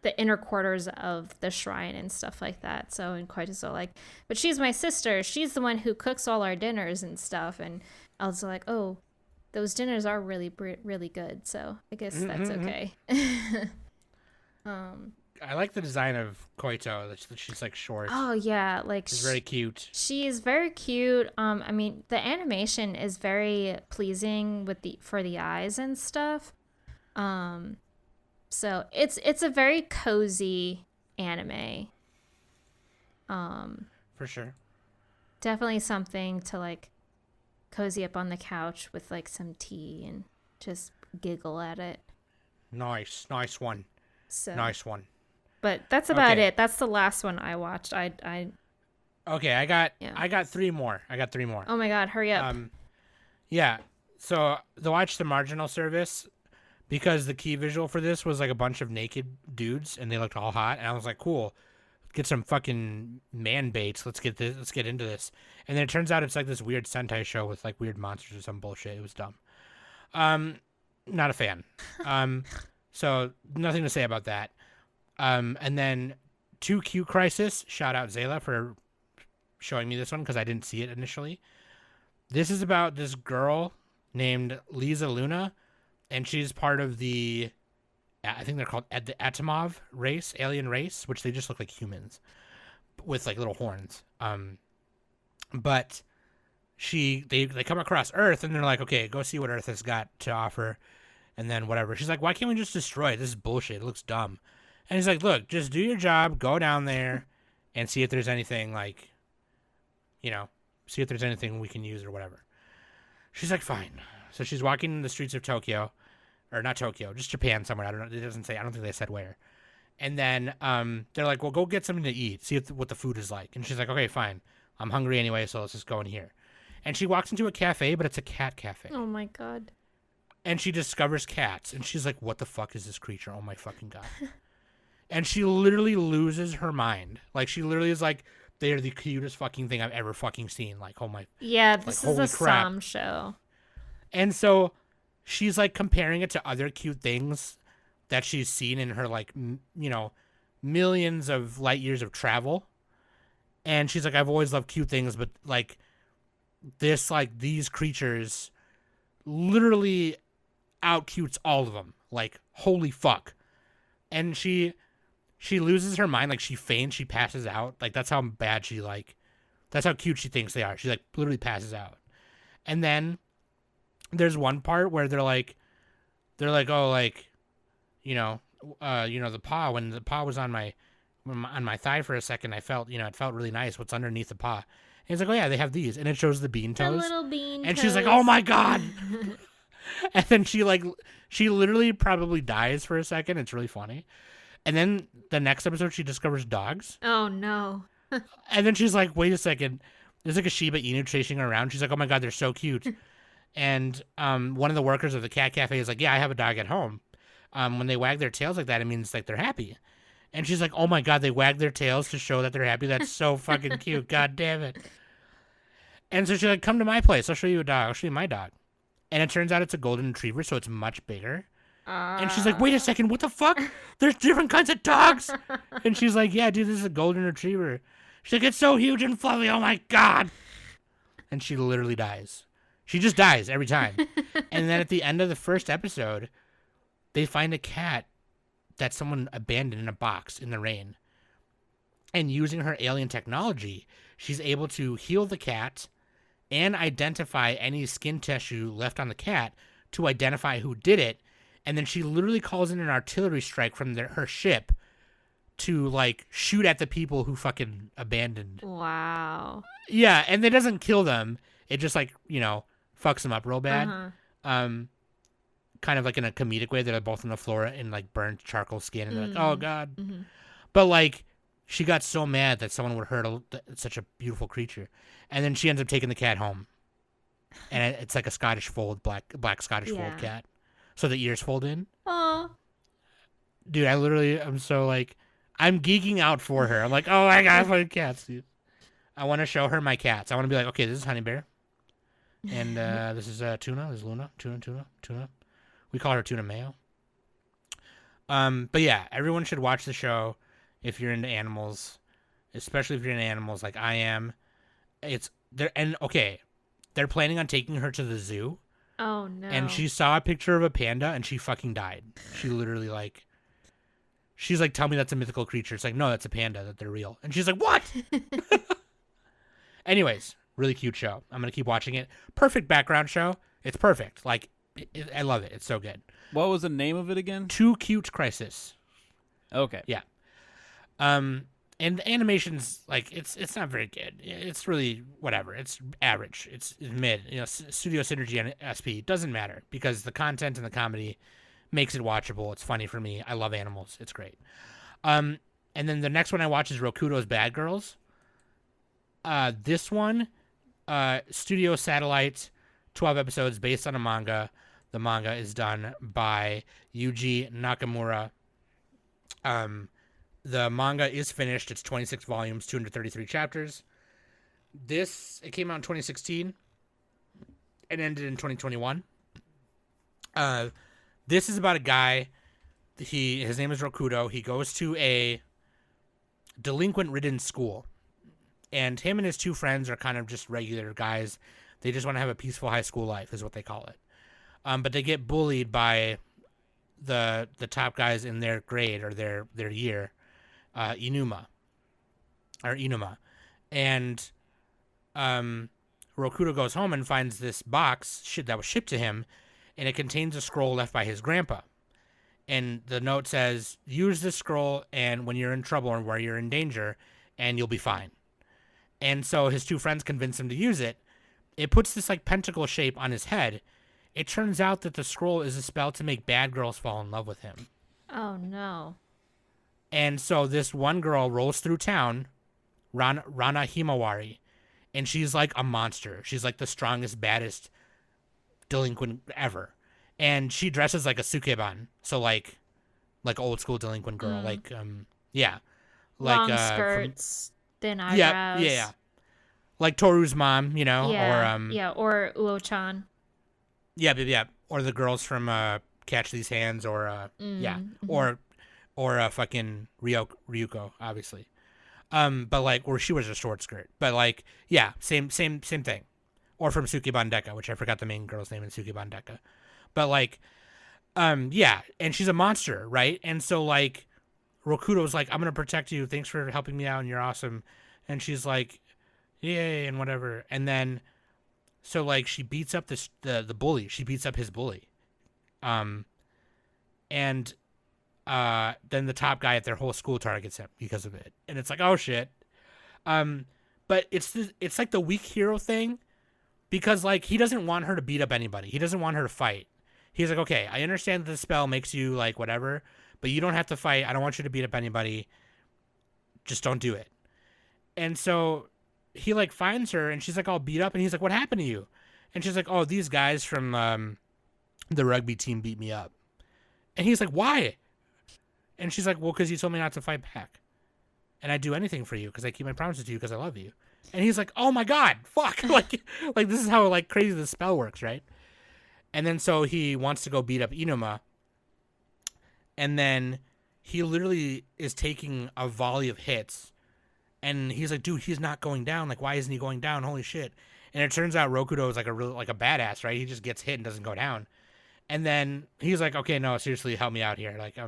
the inner quarters of the shrine and stuff like that. So, and Koito's like, but she's my sister. She's the one who cooks all our dinners and stuff. And I was like, oh, those dinners are really, really good. So I guess that's okay. I like the design of Koito. That she's like short. Oh yeah, like she's very cute. She is very cute. I mean, the animation is very pleasing for the eyes and stuff. So it's a very cozy anime. For sure. Definitely something to like cozy up on the couch with like some tea and just giggle at it. Nice one. So nice one. But that's about it. That's the last one I watched. Okay, I got 3 more. Oh my god, hurry up. Yeah. So the watch the marginal service, because the key visual for this was like a bunch of naked dudes and they looked all hot, and I was like, cool. Get some fucking man baits. Let's get into this. And then it turns out it's like this weird Sentai show with like weird monsters or some bullshit. It was dumb. Not a fan. So nothing to say about that. And then 2Q Crisis. Shout out Zayla for showing me this one because I didn't see it initially. This is about this girl named Lisa Luna, and she's part of the, I think they're called the Atomov race, alien race, which they just look like humans with like little horns. But they come across Earth and they're like, okay, go see what Earth has got to offer. And then whatever. She's like, why can't we just destroy it? This is bullshit. It looks dumb. And he's like, look, just do your job. Go down there and see if there's anything like, see if there's anything we can use or whatever. She's like, fine. So she's walking in the streets of Tokyo. Or not Tokyo, just Japan somewhere. I don't know. It doesn't say. I don't think they said where. And then they're like, well, go get something to eat. See what the food is like. And she's like, okay, fine. I'm hungry anyway, so let's just go in here. And she walks into a cafe, but it's a cat cafe. Oh, my God. And she discovers cats. And she's like, what the fuck is this creature? Oh, my fucking God. And she literally loses her mind. Like, she literally is like, they are the cutest fucking thing I've ever fucking seen. Like, oh, my. Yeah, this like, is a crap. Sam show. And so she's like comparing it to other cute things that she's seen in her like, millions of light years of travel. And she's like, I've always loved cute things, but like these creatures literally out cutes all of them. Like, holy fuck. And she loses her mind. Like, she faints, she passes out. Like, that's how bad that's how cute she thinks they are. She like literally passes out. And then there's one part where they're like, oh, like, the paw, when the paw was on my thigh for a second, I felt, it felt really nice. What's underneath the paw? And he's like, oh yeah, they have these. And it shows the bean toes. The little bean and toes. She's like, oh my God. And then she literally probably dies for a second. It's really funny. And then the next episode, she discovers dogs. Oh no. And then she's like, wait a second. There's like a Shiba Inu chasing her around. She's like, oh my God, they're so cute. And one of the workers of the cat cafe is like, yeah, I have a dog at home. When they wag their tails like that, it means like they're happy. And she's like, oh my God, they wag their tails to show that they're happy. That's so fucking cute. God damn it. And so she's like, come to my place. I'll show you a dog. I'll show you my dog. And it turns out it's a golden retriever, so it's much bigger. And she's like, wait a second, what the fuck? There's different kinds of dogs. And she's like, yeah, dude, this is a golden retriever. She's like, it's so huge and fluffy. Oh my God. And she literally dies. She just dies every time. And then at the end of the first episode, they find a cat that someone abandoned in a box in the rain. And using her alien technology, she's able to heal the cat and identify any skin tissue left on the cat to identify who did it. And then she literally calls in an artillery strike from her ship to like shoot at the people who fucking abandoned. Wow. Yeah, and it doesn't kill them. It just like, fucks them up real bad. Kind of like in a comedic way. They're both on the floor in like burnt charcoal skin, and they're like, oh God. Mm-hmm. But like, she got so mad that someone would hurt such a beautiful creature. And then she ends up taking the cat home. And it's like a Scottish fold, black Scottish fold cat. So the ears fold in. Aww. Dude, I'm so like, I'm geeking out for her. I'm like, oh my God, my cats, dude. I want to show her my cats. I want to be like, okay, this is Honey Bear. And this is Tuna. This is Luna. Tuna. We call her Tuna Mayo. But yeah, everyone should watch the show if you're into animals, especially if you're into animals like I am. They're planning on taking her to the zoo. Oh no. And she saw a picture of a panda and she fucking died. She literally she's like, tell me that's a mythical creature. It's like, no, that's a panda, that they're real. And she's like, what? Anyways, really cute show. I'm going to keep watching it. Perfect background show. It's perfect. Like, I love it. It's so good. What was the name of it again? Too Cute Crisis. Okay. Yeah. And the animation's like, it's not very good. It's really whatever. It's average. It's mid. Studio Synergy and SP doesn't matter because the content and the comedy makes it watchable. It's funny for me. I love animals. It's great. And then the next one I watch is Rokudo's Bad Girls. This one, Studio Satellite, 12 episodes based on a manga. The manga is done by Yuji Nakamura. The manga is finished. It's 26 volumes, 233 chapters. It came out in 2016 and ended in 2021. This is about a guy. His name is Rokudo. He goes to a delinquent-ridden school. And him and his two friends are kind of just regular guys. They just want to have a peaceful high school life, is what they call it. But they get bullied by the top guys in their grade or their year, Inuma. And Rokudo goes home and finds this box that was shipped to him, and it contains a scroll left by his grandpa. And the note says, use this scroll and when you're in trouble or where you're in danger, and you'll be fine. And so his two friends convince him to use it. It puts this like pentacle shape on his head. It turns out that the scroll is a spell to make bad girls fall in love with him. Oh no. And so this one girl rolls through town, Rana Himawari, and she's like a monster. She's like the strongest, baddest delinquent ever. And she dresses like a sukeban, so like old school delinquent girl, like long skirts, thin eyebrows. Yeah, like Toru's mom, or Uo-chan. Yeah, or the girls from Catch These Hands, or or fucking Ryuko, obviously. But like, or she was a short skirt, but like, yeah, same thing. Or from Sukeban Deka, which I forgot the main girl's name in Sukeban Deka. But like, yeah, and she's a monster, right? And so like, Rokudo's like, I'm gonna protect you. Thanks for helping me out, and you're awesome. And she's like, yay, and whatever. And then, so like, she beats up the bully. She beats up his bully. And then the top guy at their whole school targets him because of it. And it's like, oh shit. But it's like the weak hero thing, because like, he doesn't want her to beat up anybody. He doesn't want her to fight. He's like, okay, I understand that the spell makes you like whatever, but you don't have to fight. I don't want you to beat up anybody. Just don't do it. And so he like finds her and she's like all beat up, and he's like, what happened to you? And she's like, oh, these guys from the rugby team beat me up. And he's like, why? And she's like, well, because you told me not to fight back. And I'd do anything for you because I keep my promises to you because I love you. And he's like, oh my God, fuck. like this is how like crazy the spell works, right? And then so he wants to go beat up Inuma. And then he literally is taking a volley of hits. And he's like, dude, he's not going down. Like, why isn't he going down? Holy shit. And it turns out Rokudo is like a badass, right? He just gets hit and doesn't go down. And then he's like, okay, no, seriously, help me out here. Like,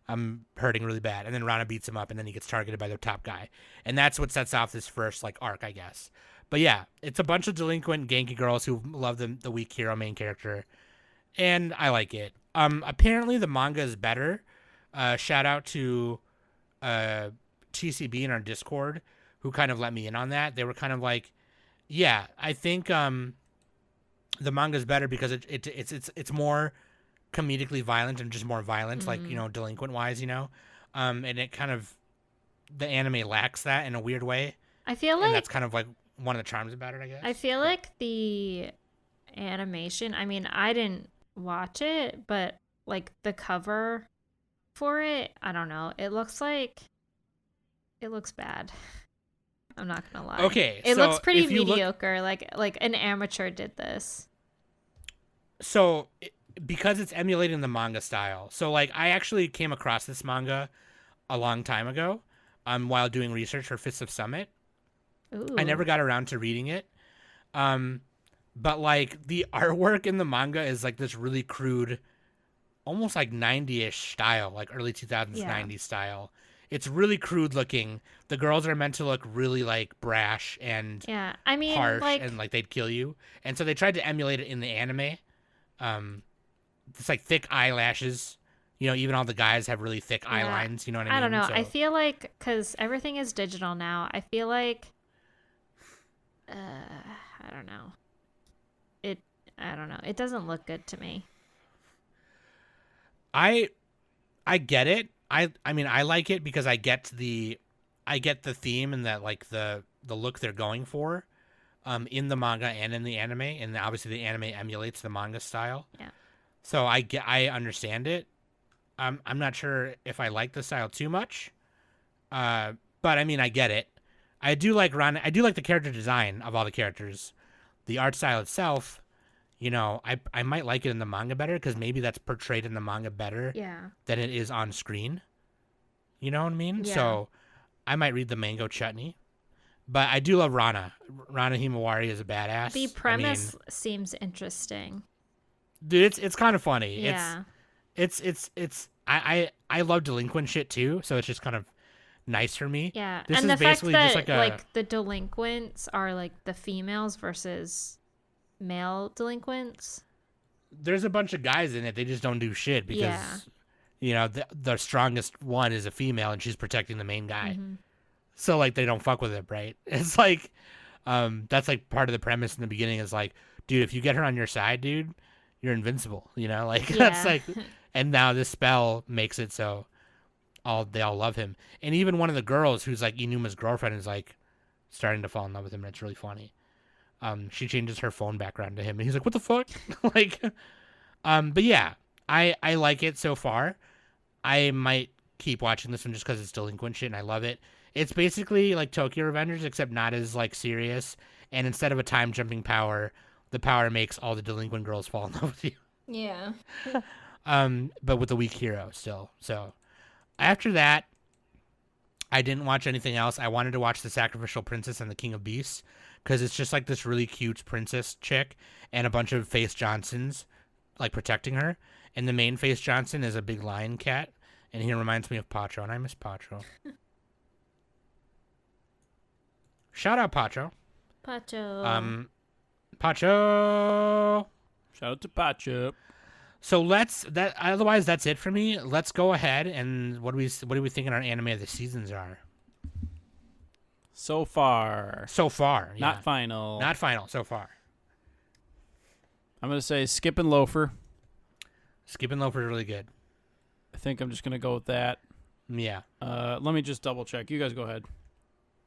I'm hurting really bad. And then Rana beats him up, and then he gets targeted by the top guy. And that's what sets off this first like arc, I guess. But yeah, it's a bunch of delinquent Genki girls who love the weak hero main character. And I like it. Apparently the manga is better. Shout out to TCB in our Discord, who kind of let me in on that. They were kind of like, yeah, I think the manga is better because it's more comedically violent and just more violent, like, delinquent wise, and it kind of, the anime lacks that in a weird way. I feel like, and that's kind of like one of the charms about it, I guess. I feel like the animation, I mean, I didn't watch it, but like the cover for it, I don't know, it looks bad. I'm not gonna lie. Okay, it looks pretty mediocre. Like an amateur did this. So because it's emulating the manga style. So like I actually came across this manga a long time ago while doing research for Fists of Summit. Ooh. I never got around to reading it. But like the artwork in the manga is like this really crude, almost like 90-ish style, like early 2000s 90s style. It's really crude looking. The girls are meant to look really like brash and harsh and like they'd kill you. And so they tried to emulate it in the anime. It's like thick eyelashes. You know, even all the guys have really thick eye lines. You know what I mean? I don't know. So, I feel like because everything is digital now, I feel like I don't know. I don't know. It doesn't look good to me. I get it. I mean I like it because I get the theme and that like the look they're going for in the manga and in the anime, and obviously the anime emulates the manga style. Yeah. So I understand it. I'm not sure if I like the style too much. But I mean I get it. I do like the character design of all the characters. The art style itself, you know, I might like it in the manga better because maybe that's portrayed in the manga better than it is on screen. You know what I mean? Yeah. So I might read the Mango Chutney. But I do love Rana. Rana Himawari is a badass. The premise seems interesting. Dude, it's kind of funny. Yeah. I love delinquent shit too, so it's just kind of nice for me. Yeah. This and is the fact basically that just like the delinquents are like the females versus male delinquents. There's a bunch of guys in it. They just don't do shit because, you know, the strongest one is a female and she's protecting the main guy. Mm-hmm. So, like, they don't fuck with it, right? It's like, that's, like, part of the premise in the beginning is, like, dude, if you get her on your side, dude, you're invincible, you know? Like, that's, like, and now this spell makes it so they all love him. And even one of the girls who's, like, Inuma's girlfriend is, like, starting to fall in love with him, and it's really funny. She changes her phone background to him, and he's like, what the fuck? Like, but yeah, I like it so far. I might keep watching this one just because it's delinquent shit, and I love it. It's basically like Tokyo Revengers, except not as like serious. And instead of a time jumping power, the power makes all the delinquent girls fall in love with you. Yeah. But with a weak hero still. So after that, I didn't watch anything else. I wanted to watch The Sacrificial Princess and the King of Beasts because it's just like this really cute princess chick and a bunch of Face Johnsons like protecting her. And the main Face Johnson is a big lion cat, and he reminds me of Pacho, and I miss Pacho. Shout out Pacho. Pacho. Pacho. Shout out to Pacho. So otherwise that's it for me. Let's go ahead and what do we think our anime of the seasons are? So far. Yeah. Not final. Not final so far. I'm gonna say Skip and Loafer. Skip and Loafer is really good. I think I'm just gonna go with that. Yeah. Let me just double check. You guys go ahead.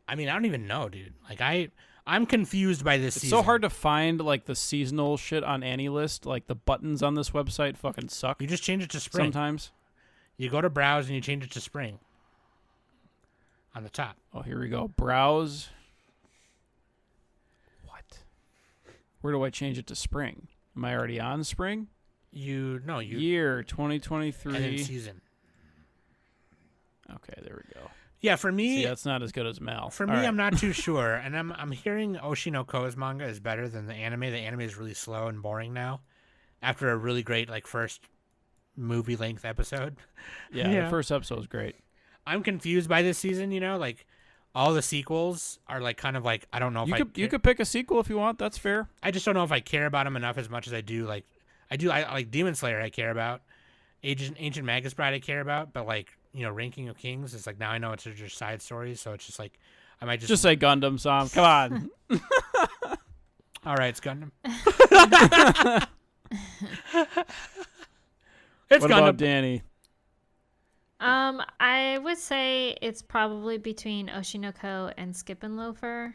I mean, I don't even know, dude. Like I'm confused by this It's season. so hard to find like the seasonal shit on AniList. Like the buttons on this website fucking suck. You just change it to spring. Sometimes. You go to browse and you change it to spring. On the top. Oh, here we go. Browse. What? Where do I change it to spring? Am I already on spring? Year 2023. And then season. Okay, there we go. Yeah, for me, see, that's not as good as Mal. For me, right. I'm not too sure, and I'm hearing Oshinoko's manga is better than the anime. The anime is really slow and boring now, after a really great like first movie length episode. Yeah, the first episode was great. I'm confused by this season. You know, like all the sequels are like kind of like I don't know if you could pick a sequel if you want. That's fair. I just don't know if I care about them enough as much as I do. I like Demon Slayer. I care about Ancient Magus Bride. I care about, but like. You know, Ranking of Kings, it's like now I know it's just side stories, so it's just like I might just say Gundam, Sam. Come on. All right, it's Gundam. What about Danny? I would say it's probably between Oshinoko and Skip and Loafer.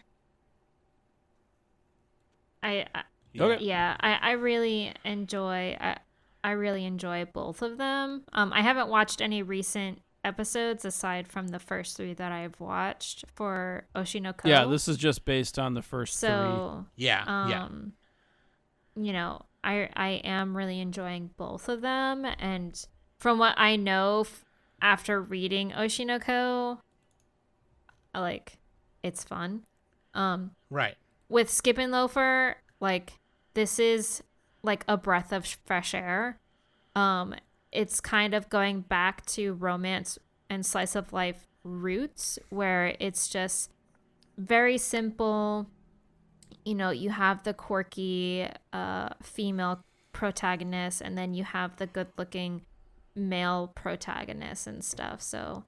I really enjoy. I really enjoy both of them. I haven't watched any recent episodes aside from the first 3 that I've watched for Oshinoko. Yeah, this is just based on the first 3. Yeah. You know, I am really enjoying both of them, and from what I know after reading Oshinoko, like, it's fun. Right. With Skip and Loafer, like, this is like a breath of fresh air. It's kind of going back to romance and slice of life roots, where it's just very simple. You know, you have the quirky female protagonist, and then you have the good looking male protagonist and stuff. So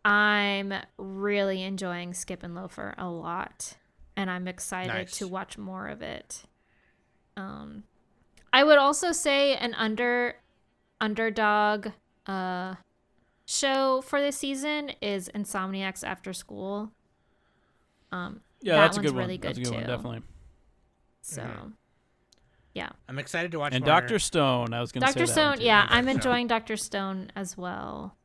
I'm really enjoying Skip and Loafer a lot, and I'm excited to watch more of it. I would also say an underdog show for this season is Insomniacs After School. Yeah, that that's a one's good one. really good That's a good one, too. definitely. So, yeah. I'm excited to watch And more. Dr. Stone, I was going to say Dr. that Stone, one too. yeah, Dr. I'm Stone. enjoying Dr. Stone as well.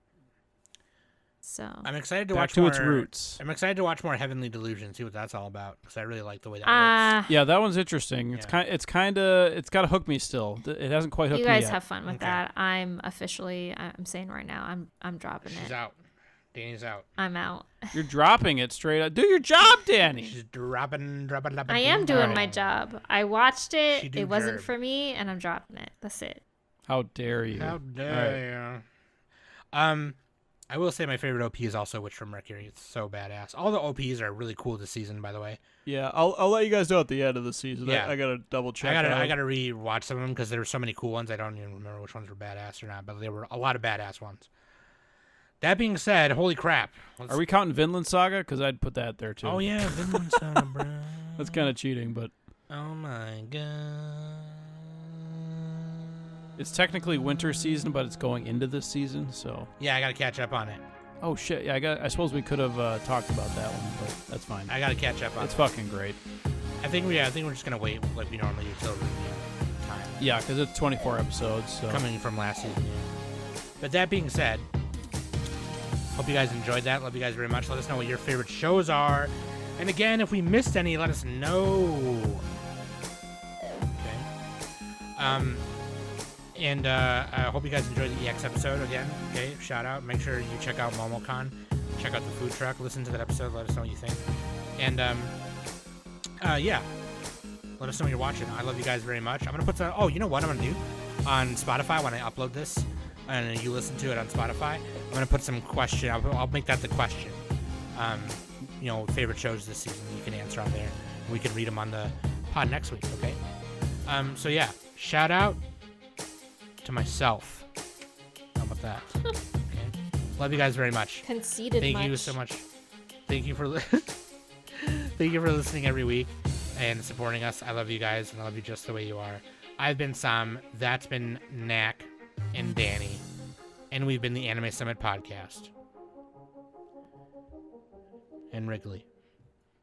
So I'm excited to Back watch to more. its roots. I'm excited to watch more Heavenly Delusion, see what that's all about, because I really like the way that looks. Yeah, that one's interesting. It's Yeah. kind of it's got to hook me still. It hasn't quite hooked you me guys yet. have fun with Okay. that. I'm saying right now, I'm dropping She's it. out. Danny's out. I'm out. You're dropping it straight up. Do your job, Danny. She's dropping. I am doing my job. I watched She it. do It wasn't gerb. for me, and I'm dropping it. That's it. How dare you? How dare you? I will say my favorite OP is also Witch from Mercury. It's so badass. All the OPs are really cool this season, by the way. Yeah, I'll let you guys know at the end of the season. Yeah. I gotta double check. I gotta re-watch some of them because there were so many cool ones. I don't even remember which ones were badass or not, but there were a lot of badass ones. That being said, holy crap! Are we counting Vinland Saga? Because I'd put that there too. Oh yeah, Vinland Saga, bro. That's kind of cheating, but Oh my god. it's technically winter season, but it's going into this season, so. Yeah, I gotta catch up on it. Oh shit! Yeah, I suppose we could have talked about that one, but that's fine. I gotta catch up on It's it. fucking great. I think we're just gonna wait like we normally do till review time. Yeah, because it's 24 episodes. So. Coming from last season. Yeah. But that being said, hope you guys enjoyed that. Love you guys very much. Let us know what your favorite shows are. And again, if we missed any, let us know. Okay. And I hope you guys enjoyed the EX episode again. Okay, shout out. Make sure you check out MomoCon. Check out the food truck. Listen to that episode. Let us know what you think. And yeah, let us know what you're watching. I love you guys very much. I'm gonna put some. Oh, you know what I'm gonna do on Spotify when I upload this, and you listen to it on Spotify. I'm gonna put some question. I'll make that the question. You know, favorite shows this season. You can answer on there. We can read them on the pod next week. Okay. So yeah, shout out to myself. How about that? Okay. Love you guys very much. Conceited. Thank you so much. Thank you for thank you for listening every week and supporting us. I love you guys, and I love you just the way you are. I've been Sam. That's been Knack and Danny, and we've been the Anime Summit Podcast. And Wrigley.